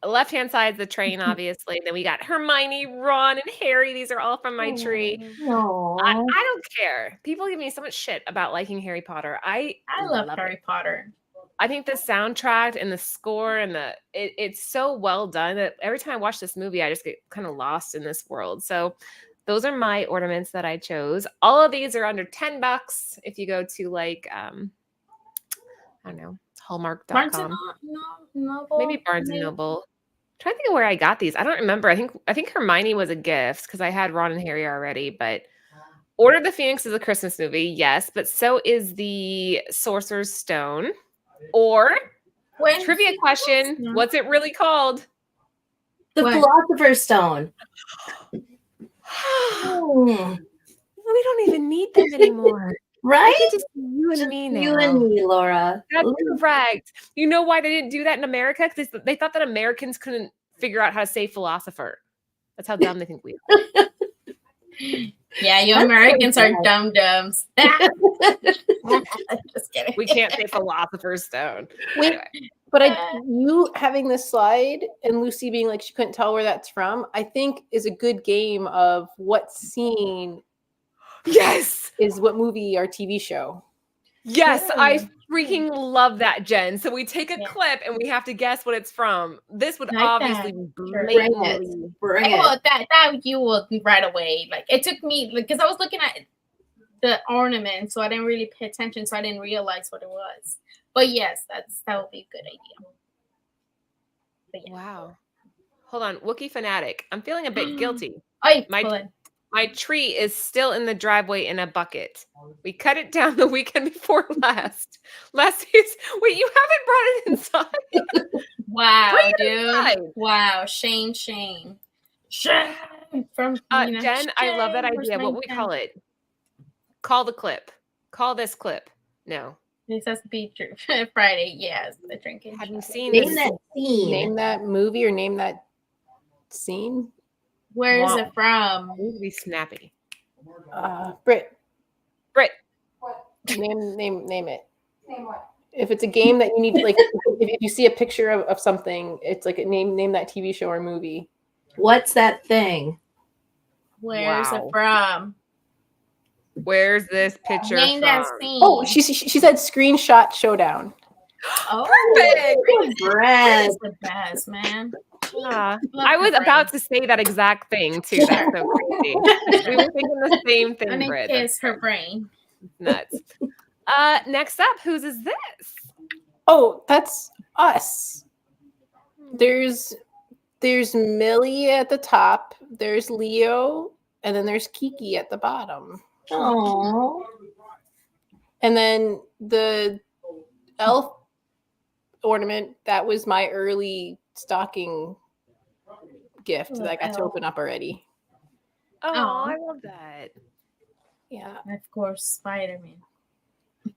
Left-hand side is the train, obviously. Then we got Hermione, Ron, and Harry. These are all from my tree. No. I don't care. People give me so much shit about liking Harry Potter. I love it. Harry Potter. I think the soundtrack and the score and it's so well done that every time I watch this movie, I just get kind of lost in this world. So those are my ornaments that I chose. All of these are under $10 if you go to like I don't know, Barnes and Hallmark.com. Noble. Maybe Barnes and Noble. I'm trying to think of where I got these. I don't remember. I think Hermione was a gift because I had Ron and Harry already, but Order of the Phoenix is a Christmas movie, yes, but so is the Sorcerer's Stone. Or trivia question, what's it really called? The Philosopher's Stone. We don't even need them anymore. Right? It's just you and me now. You and me, Laura. That's correct. You know why they didn't do that in America? Because they thought that Americans couldn't figure out how to say philosopher. That's how dumb they think we are. Yeah, you Americans are dum-dums. Just kidding. We can't say philosopher's stone. Wait, but you having this slide and Lucy being like she couldn't tell where that's from, I think is a good game of what scene is what movie or TV show. Yes, I freaking love that, Jen. So we take a clip and we have to guess what it's from. This would obviously be blatantly. That you will right away. Like it took me because I was looking at the ornament, so I didn't really pay attention, so I didn't realize what it was. But yes, that would be a good idea. Yeah. Wow. Hold on, Wookiee fanatic. I'm feeling a bit guilty. My tree is still in the driveway in a bucket. We cut it down the weekend before last. Wait, you haven't brought it inside? Wow, dude. Wow, Shane. From Jen, I love that idea. What would we call it? Call the clip. Call this clip. No. This has to be Friday. Yes, the drinking. Have you seen Name that scene? Name that movie or name that scene? Where is it from? Be snappy. Britt. Name it. Name what? If it's a game that you need to like, if you see a picture of something, it's like a name that TV show or movie. What's that thing? Where's it from? Where's this picture Name from? that scene. Oh, she said Screenshot Showdown. Oh, perfect. That's the best, man. Yeah. I was about to say that exact thing too. That's so crazy. We were thinking the same thing, I'm gonna Britt. kiss her brain. Nuts. Next up, whose is this? Oh, that's us. There's Millie at the top, there's Leo, and then there's Kiki at the bottom. Oh. And then the elf ornament, that was my early stocking gift that I got to open up already. Oh, Aw. I love that. Yeah. And of course, Spider-Man.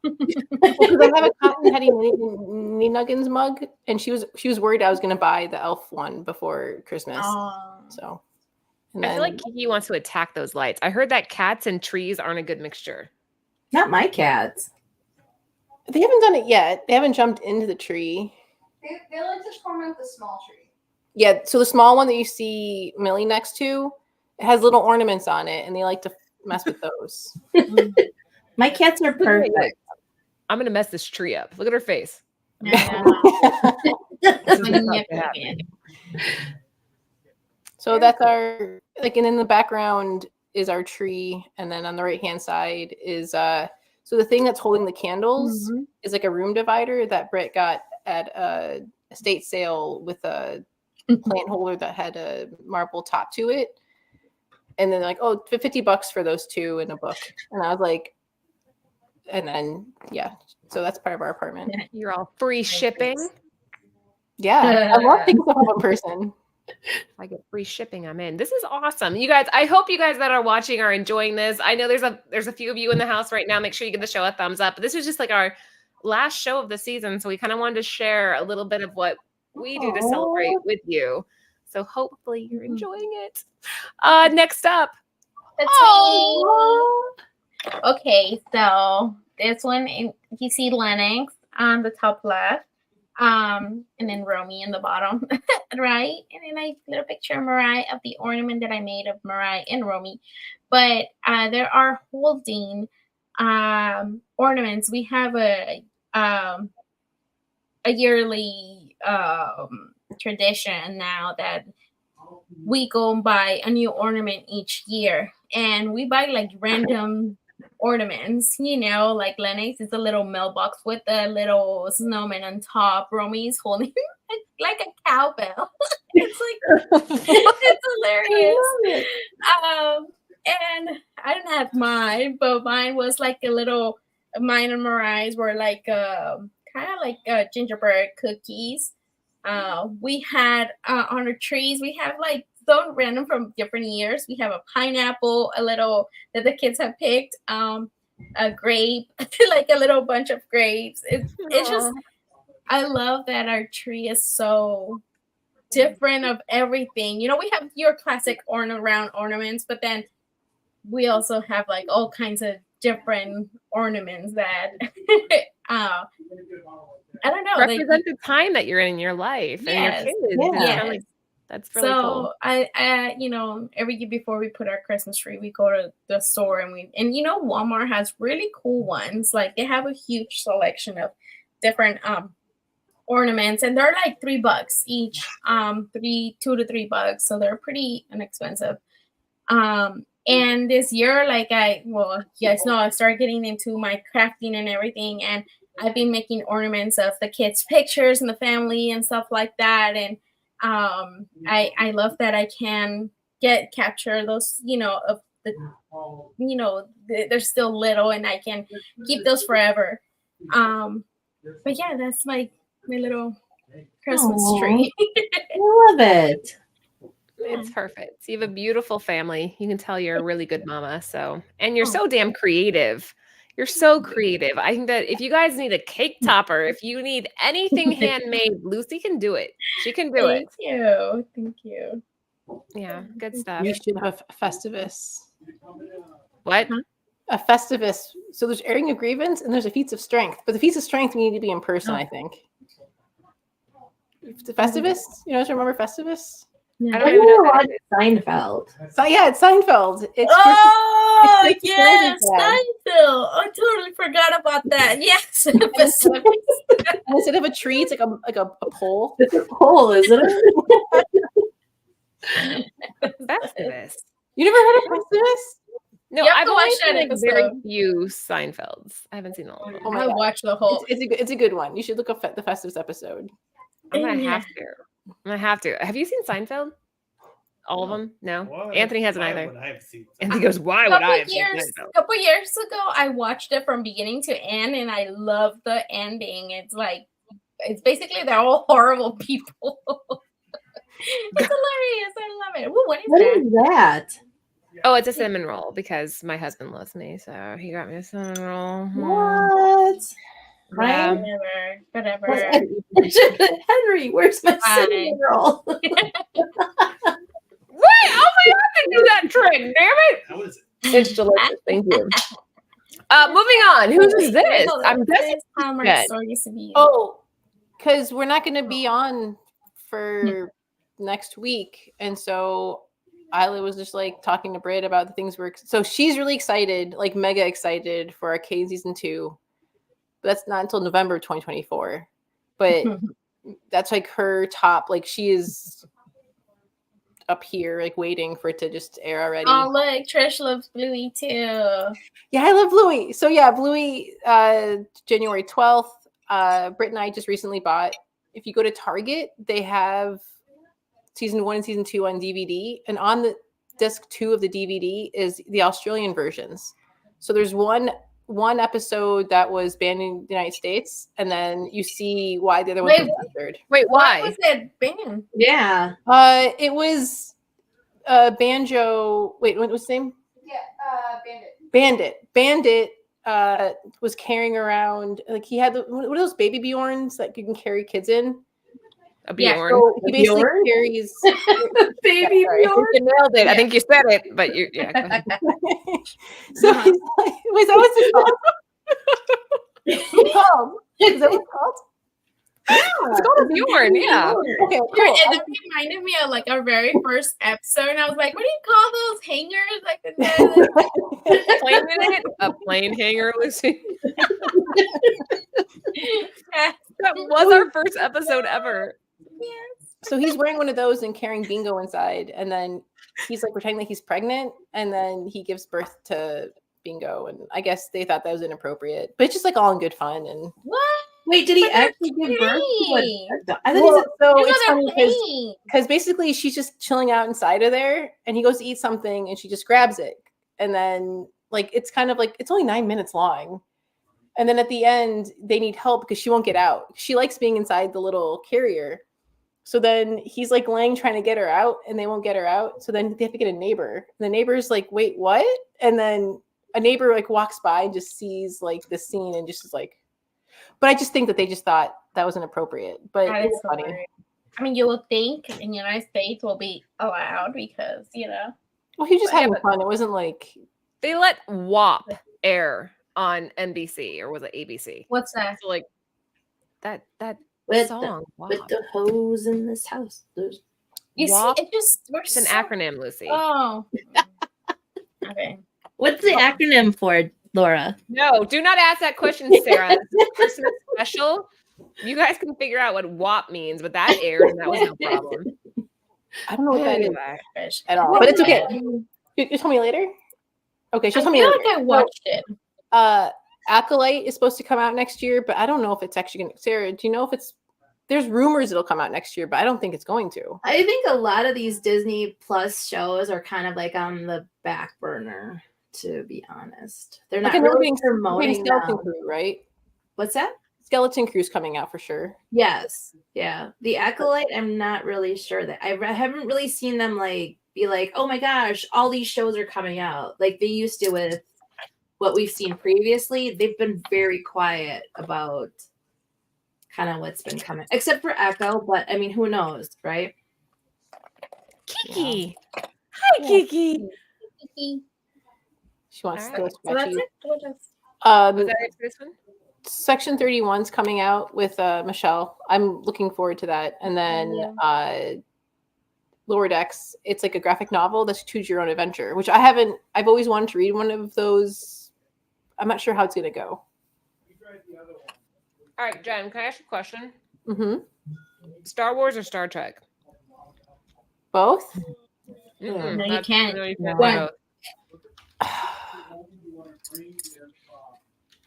Because I have a Cotton Petty Mini Nuggins mug, and she was worried I was going to buy the elf one before Christmas. So, I feel like Kiki wants to attack those lights. I heard that cats and trees aren't a good mixture. Not my cats. they haven't done it yet. They haven't jumped into the tree. They like to torment the small tree. Yeah, so the small one that you see Millie next to, it has little ornaments on it, and they like to mess with those. My cats are perfect. I'm gonna mess this tree up. Look at her face. Yeah. This is about to happen. So that's our and in the background is our tree, and then on the right hand side is so the thing that's holding the candles is like a room divider that Britt got at a estate sale with a plant holder that had a marble top to it. And then like, oh, $50 for those two in a book. And I was like, and then yeah, so that's part of our apartment. You're all free shipping. Yeah, I love things to help a person. I get free shipping. I'm in. This is awesome. You guys, I hope you guys that are watching are enjoying this. I know there's a few of you in the house right now. Make sure you give the show a thumbs up. But this was just like our last show of the season. So we kind of wanted to share a little bit of what we do to celebrate with you. So hopefully you're enjoying it. Next up. That's me. Okay, so this one, you see Lennox on the top left, and then Romy in the bottom, right? And then I did a picture of Mariah of the ornament that I made of Mariah and Romy. But there are holding ornaments. We have a yearly tradition now that we go and buy a new ornament each year, and we buy like random ornaments, like Lennox is a little mailbox with a little snowman on top. Romy's holding like a cowbell. It's like it's hilarious. And I didn't have mine, but mine was like a little. Mine and Mariah's were like kind of like gingerbread cookies. We had on our trees, we have like so random from different years. We have a pineapple, a little that the kids have picked, a grape, like a little bunch of grapes. It's just, I love that our tree is so different of everything. We have your classic round ornaments, but then we also have like all kinds of different ornaments that I don't know. Represent the time that you're in your life and your kids. Yes. That's really cool. I every year before we put our Christmas tree, we go to the store and Walmart has really cool ones. Like they have a huge selection of different ornaments, and they're like $3 each, $2 to $3, so they're pretty inexpensive. And this year, you guys know I started getting into my crafting and everything, and I've been making ornaments of the kids' pictures and the family and stuff like that. And I love that I can capture those, of the, they're still little, and I can keep those forever. But yeah, that's my little Christmas tree. I love it. It's perfect. So you have a beautiful family. You can tell you're a really good mama. And you're so damn creative. You're so creative. I think that if you guys need a cake topper, if you need anything handmade, Lucy can do it. She can do it. Thank you. Yeah, good stuff. You should have a Festivus. What? A Festivus. So there's airing of grievance and there's a feats of strength. But the feats of strength we need to be in person, I think. The Festivus? You guys remember Festivus? I don't even know what that is. Seinfeld. So yeah, it's Seinfeld. It's yes, Seinfeld. I totally forgot about that. Yes. And instead of a tree, it's like a pole. It's a pole, isn't it? Festivus. You never heard of Festivus? No, I've watched that very few Seinfelds. I haven't seen all of them. Oh my I God. watched the whole. It's a good one. You should look up the Festivus episode. I'm gonna have to. Have you seen Seinfeld? All of them? No. Why- Anthony hasn't why either. would I have seen Anthony goes, "Why would I have seen years Seinfeld?" couple years ago, I watched it from beginning to end, and I love the ending. It's basically they're all horrible people. It's hilarious. I love it. Ooh, what is What that? is that? Oh, it's a cinnamon roll because my husband loves me, so he got me a cinnamon roll. What? Yeah. Whatever. Henry, where's my cinnamon roll? Wait, oh my God, I do that trick, damn it! How is it? It's delicious. Thank you. Moving on. Whose is this? I'm guessing. how my Jen. story used to be. Oh, because we're not going to be on for next week, and so Isla was just like talking to Britt about the things so she's really excited, like mega excited for Arcade season 2. But that's not until November 2024. But that's like her top, like she is up here, like waiting for it to just air already. Oh look, Trish loves Bluey too. Yeah, I love Bluey. So yeah, Bluey, January 12th. Britt and I just recently bought. If you go to Target, they have season 1 and season 2 on DVD, and on the disc 2 of the DVD is the Australian versions. So there's one episode that was banned in the United States, and then you see why the other one was censored. Wait, Why why? was it banned? Yeah. It was Banjo. Wait, what was his name? Bandit. Bandit was carrying around, like he had what are those baby Bjorns that you can carry kids in? A Yeah, Bjorn. So he A basically Bjorn? carries. Baby Yeah, sorry. I think you nailed it. I think you said it, but you, yeah. Go ahead. So he's like, wait, that was it called? Is that what it's called? It's called a Bjorn, yeah. Okay, cool. And that reminded me of like our very first episode, and I was like, "What do you call those hangers?" Like the Plane in it? A plane hanger, Lucy. That was our first episode ever. So he's wearing one of those and carrying Bingo inside, and then he's like pretending like he's pregnant, and then he gives birth to Bingo, and I guess they thought that was inappropriate, but it's just like all in good fun. And what? Wait, did he But they're actually give birth to what? cute. I thought well, so You know, it's they're funny pink. because basically she's just chilling out inside of there, and he goes to eat something, and she just grabs it, and then like it's kind of like it's only 9 minutes long, and then at the end they need help because she won't get out. She likes being inside the little carrier. So then he's like laying trying to get her out, and they won't get her out. So then they have to get a neighbor. And the neighbor's like, "Wait, what?" And then a neighbor like walks by and just sees like the scene and just is like. But I just think that they just thought that was inappropriate. But That it's is funny. hilarious. I mean, you would think in the United States will be allowed because Well, he was just Yeah, having but- fun. It wasn't like They let WAP air on NBC, or was it ABC? what's that? So like that With song. with WAP. the hose in this house. There's You WAP? see, it just we're It's an so- acronym, Lucy. Oh, okay. what's the acronym for, Laura? No, do not ask that question, Sarah. This is a Christmas special. You guys can figure out what WAP means, but that aired and that was no problem. I don't know what that is Anyway. at all. But it's okay. You tell me later. Okay, she'll I tell me feel later. like I watched it. Acolyte is supposed to come out next year, but I don't know if it's actually going to. Sarah, do you know if it's? There's rumors it'll come out next year, but I don't think it's going to. I think a lot of these Disney Plus shows are kind of like on the back burner, to be honest. They're not Like, I know really being promoting Skeleton them. Crew, right? What's that? Skeleton Crew's coming out for sure. Yes. Yeah. The Acolyte, I'm not really sure that I haven't really seen them like be like, oh my gosh, all these shows are coming out like they used to with what we've seen previously. They've been very quiet about kind of what's been coming, except for Echo. But I mean, who knows, right? Kiki. Hi, Kiki. She wants All to go right. So that's sketchy. it. We'll just- Was that it for this one? Section 31's coming out with Michelle. I'm looking forward to that. And then Lower Decks, it's like a graphic novel that's choose your own adventure, which I've always wanted to read one of those. I'm not sure how it's going to go. All right, Jen, can I ask you a question? Mm-hmm. Star Wars or Star Trek? Both? Mm-mm, No, you that's- can't. no, you can't One. do both.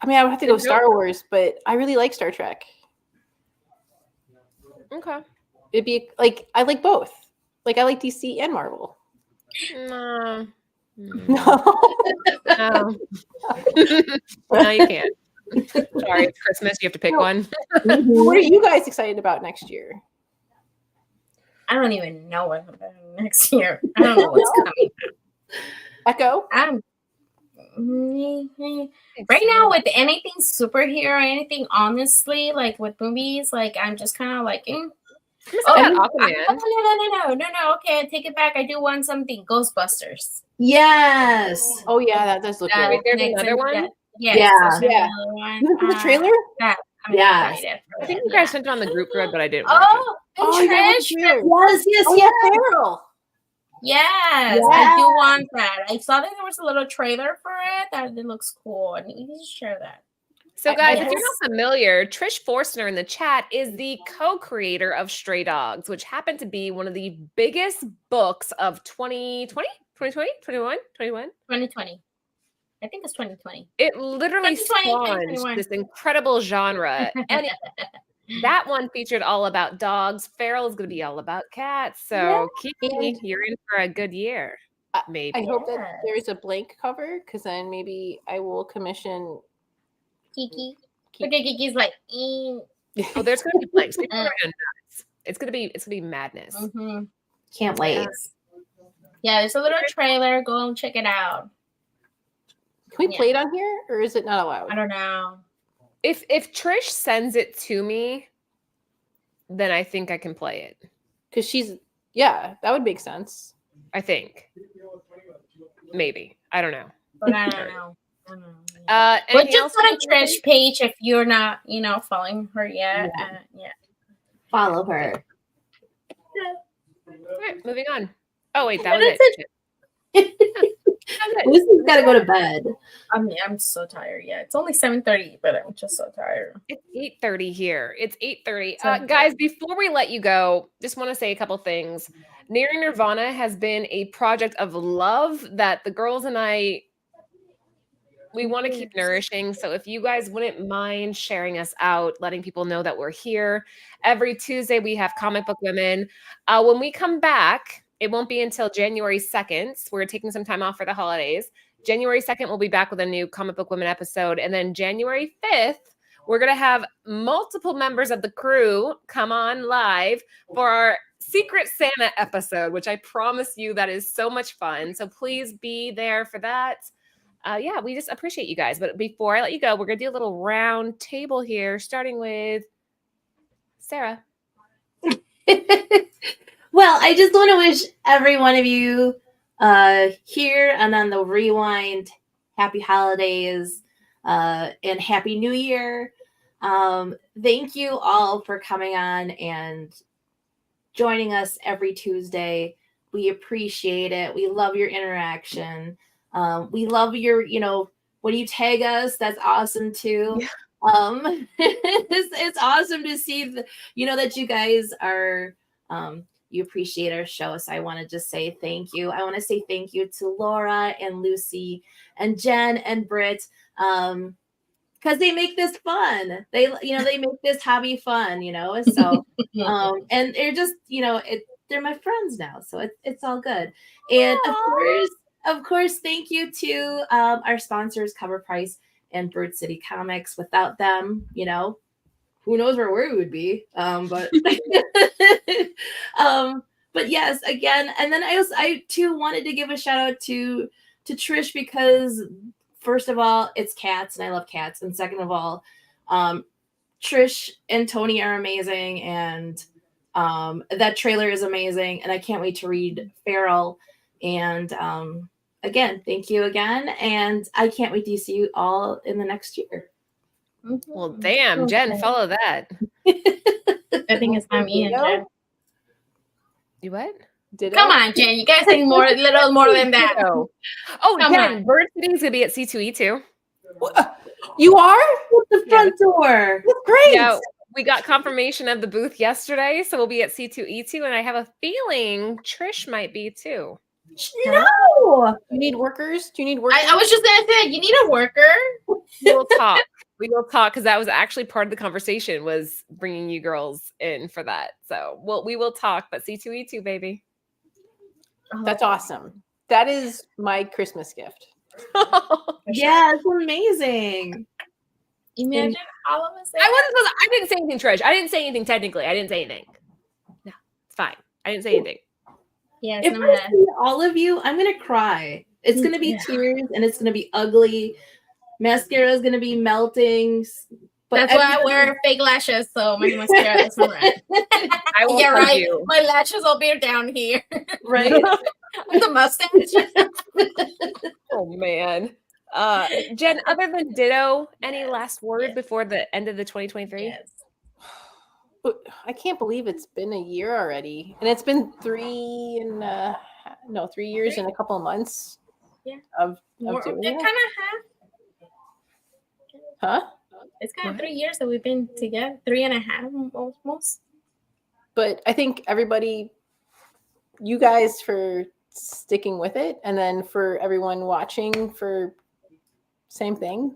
I mean, I would have to go Nope. Star Wars, but I really like Star Trek. Okay. It'd be like, I like both. Like I like DC and Marvel. No. No. No. No, you can't. Sorry, it's Christmas. You have to pick one. What are you guys excited about next year? I don't even know what's happening next year. I don't know what's coming. Echo? I'm right now with anything superhero, anything honestly, like with movies, like I'm just kind of like, Oh, no. Okay, I take it back. I do want something. Ghostbusters. Yes. Oh yeah, that does look good. There's another one. Yes, Yeah. there's Yeah. another one. The trailer? I'm Yes. excited for I think it, you guys yeah. sent it on the group thread, but I didn't watch Oh, and Oh, yeah, Trish. that's Yes. Oh yeah, Farrell. Yes, I do want that. I saw that there was a little trailer for it. That it looks cool. I need to share that. So, guys, if Yes. you're not familiar, Trish Forstner in the chat is the co-creator of Stray Dogs, which happened to be one of the biggest books of 2020, 2020, 21, 21. 2020. I think it's 2020. It literally 2020, spawned 2021. this incredible genre. And that one featured all about dogs. Feral is going to be all about cats. So, Kiki, you're in for a good year. Maybe. I hope that there's a blank cover because then maybe I will commission Kiki. Okay, Kiki's like, Oh, there's going to be blanks. People are gonna nuts. It's going to be madness. mm-hmm. Can't wait. Yeah, there's a little trailer. Go and check it out. Can we play it on here or is it not allowed? I don't know. If Trish sends it to me, then I think I can play it. Because that would make sense. I think. Maybe. I don't know. But I don't know. But But just go to Trish page if you're not, following her yet. Follow her. All right, moving on. Oh wait, that was it. Lucy's got to go to bed. I'm so tired. Yeah, it's only 7:30, but I'm just so tired. It's 8:30 here. It's 8:30. Guys, before we let you go, just want to say a couple things. Nearing Nirvana has been a project of love that the girls and we want to keep nourishing. So if you guys wouldn't mind sharing us out, letting people know that we're here. Every Tuesday we have Comic Book Women. When we come back, it won't be until January 2nd. We're taking some time off for the holidays. January 2nd, we'll be back with a new Comic Book Women episode. And then January 5th, we're going to have multiple members of the crew come on live for our Secret Santa episode, which I promise you that is so much fun. So please be there for that. We just appreciate you guys. But before I let you go, we're going to do a little round table here, starting with Sarah. Well, I just want to wish every one of you here and on the rewind happy holidays and happy new year. Thank you all for coming on and joining us every Tuesday. We appreciate it. We love your interaction. We love your, when you tag us, that's awesome too. Yeah. It's awesome to see that you guys are you appreciate our show. So I want to just say thank you. I want to say thank you to Laura and Lucy and Jen and Britt because they make this fun. They make this hobby fun, So and they're just they're my friends now, so it's all good. And of course, thank you to our sponsors, Cover Price and Bird City Comics. Without them, who knows where we would be. But but yes, again, and then I too wanted to give a shout out to Trish because first of all, it's cats and I love cats, and second of all, Trish and Tony are amazing, and that trailer is amazing, and I can't wait to read Feral. And again, thank you again, and I can't wait to see you all in the next year. Well, damn, Jen, follow that. I think it's time in, Jen. You what? Come on, Jen. You guys think a little more than that. Jen, Bird City's gonna be at C2E2. You are? At the front door. That's great. Yeah, we got confirmation of the booth yesterday, so we'll be at C2E2, and I have a feeling Trish might be too. No. You need workers? Do you need workers? I was just gonna say, you need a worker. We'll talk. We will talk because that was actually part of the conversation was bringing you girls in for that. So we will talk, but C2E2, baby. That's awesome. That is my Christmas gift. Yeah, it's amazing. Imagine all of us. I didn't say anything, Trish. I didn't say anything technically. I didn't say anything. No, it's fine. I didn't say anything. Yes, If no I matter. see all of you, I'm gonna cry. It's gonna be Yeah. tears and it's gonna be ugly. Mascara is gonna be melting. But That's why I wear fake lashes, so my mascara is not right. I will Yeah, hug right. you. My lashes will be down here. right. The mustache. Oh man. Jen, other than ditto, any last word before the end of the 2023? Yes. But I can't believe it's been a year already, and it's been 3 years and a couple of months. Yeah. Of More, doing it it. kind of Huh? It's kind of 3 years that we've been together. 3.5 almost. But I think everybody, you guys for sticking with it, and then for everyone watching for same thing.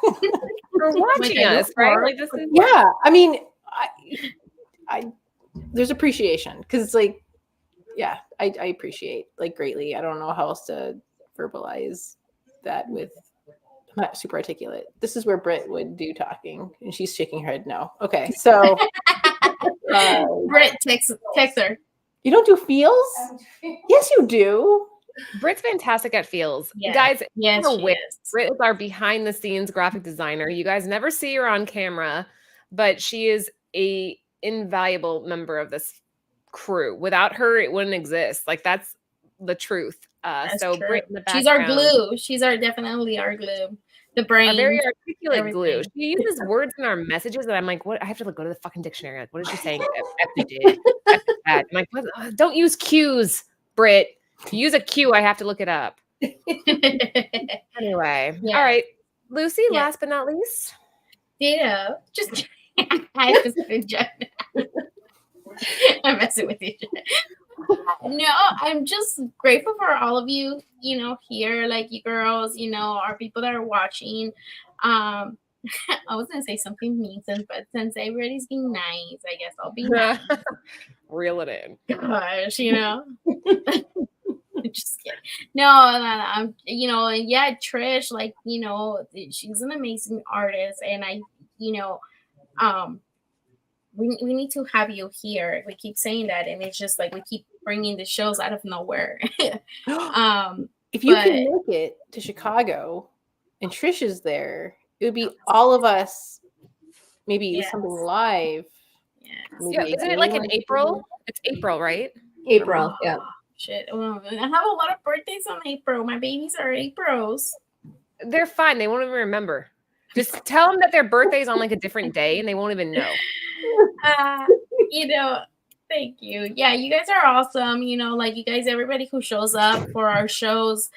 For watching us, right? Like this is Yeah, I mean, I there's appreciation because it's like, yeah, I appreciate like greatly. I don't know how else to verbalize that with. I'm not super articulate. This is where Britt would do talking, and she's shaking her head no. Okay, so Britt, text her. you don't do feels? Yes, you do. Britt's fantastic at feels. Yes. Guys, Yes, you're she aware, is. Britt is our behind the scenes graphic designer. You guys never see her on camera, but she is a invaluable member of this crew. Without her, it wouldn't exist. Like that's the truth. That's So true. Britt in the She's our background, glue. She's definitely our glue. The brain. a very articulate glue. everything. She uses words in our messages that I'm like, what? I have to like, go to the fucking dictionary. Like, what is she saying? F you did. F that. I'm like, what? Don't use cues, Britt. If you use a cue, I have to look it up. Anyway, Yeah. all right, Lucy. Yeah. Last but not least, Ditto. Just I just I'm messing with you. No, I'm just grateful for all of you, here, like you girls, our people that are watching. I was gonna say something mean, but since everybody's being nice, I guess I'll be nice. reel it in. Gosh, just kidding. No, I'm, and yeah, Trish, like, she's an amazing artist, and we need to have you here. We keep saying that, and it's just like we keep bringing the shows out of nowhere. If you can make it to Chicago and Trish is there, it would be all of us, maybe something live. Yes. Yeah, isn't it like in April? It's April, right? April. Yeah. Shit. Well, I have a lot of birthdays on April. My babies are Aprils. They're fine. They won't even remember. Just tell them that their birthday's on like a different day, and they won't even know. Thank you. Yeah, you guys are awesome. Like you guys, everybody who shows up for our shows,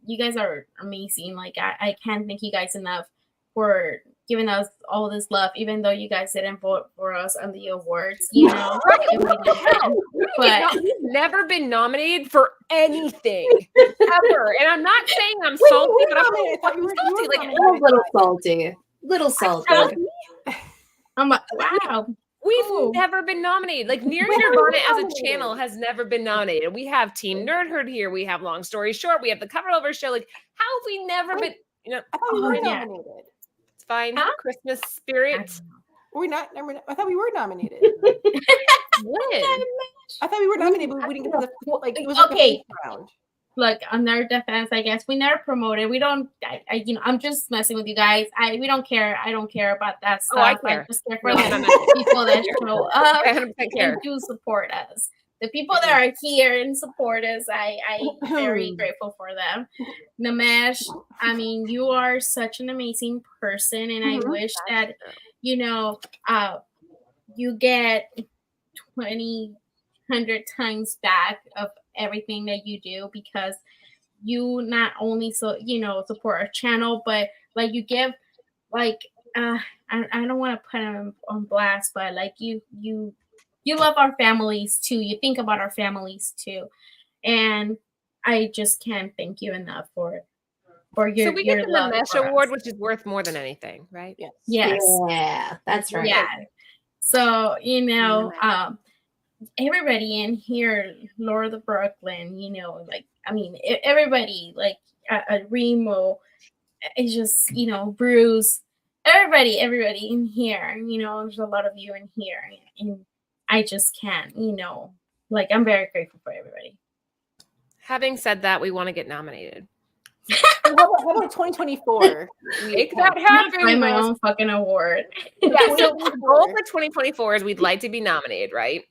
you guys are amazing. Like I can't thank you guys enough for giving us all this love, even though you guys didn't vote for us on the awards, But we've never been nominated for anything ever. And I'm not saying I'm salty, but I'm salty. Like A little salty. Little salty. I'm like, wow. We've never been nominated. Like Near Nirvana as a channel has never been nominated. We have Team Nerd Herd here. We have Long Story Short. We have the Cover Over Show. Like, how have we never been? I thought we were nominated. It's fine. Huh? Christmas spirit. We're not. I thought we were nominated. When? I thought we were nominated, but we didn't get the like. It was like Okay. a round. Look, on their defense, I guess we never promoted. We don't. I'm just messing with you guys. We don't care. I don't care about that stuff. I care. just care for the people that show up I 100% care. and do support us. The people that are here and support us, I'm very grateful for them. Namesh, I mean, you are such an amazing person, and I wish that you get 100 times back of everything that you do, because you not only support our channel, but like you give like I don't want to put them on blast, but like you love our families too. You think about our families too, and I just can't thank you enough for your. So we get the love Namesh for Award, us. which is worth more than anything, right? Yes. Yeah, that's right. Yeah. So everybody in here, Lord of Brooklyn, you know, like, I mean, everybody, like, Remo, it's just, you know, Bruce, everybody in here, you know, there's a lot of you in here, and I just can't, you know, like, I'm very grateful for everybody. Having said that, we want to get nominated. How about 2024? Make that I'm happen. gonna find my own fucking award. Yeah, so the goal for 2024 is we'd like to be nominated, right?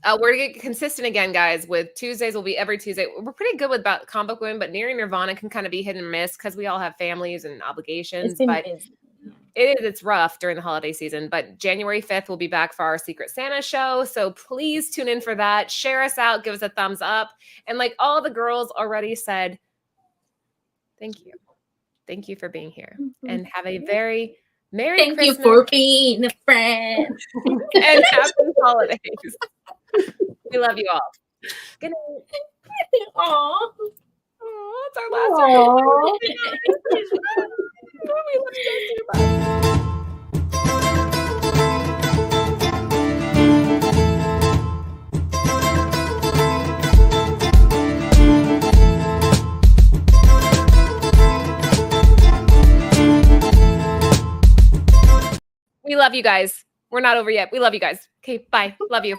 We're gonna get consistent again, guys. With Tuesdays will be every Tuesday. We're pretty good with about comic book women, but Near Nirvana can kind of be hit and miss because we all have families and obligations. It's been But busy. it's rough during the holiday season. But January 5th, we'll be back for our Secret Santa show. So please tune in for that. Share us out, give us a thumbs up. And like all the girls already said, thank you. Thank you for being here. And have a very Merry Christmas. Thank you for being a friend. And happy holidays. We love you all. Good night. Aww. Oh, it's our last one. We love you guys too. Bye. We love you guys. We're not over yet. We love you guys. Okay, bye. Love you.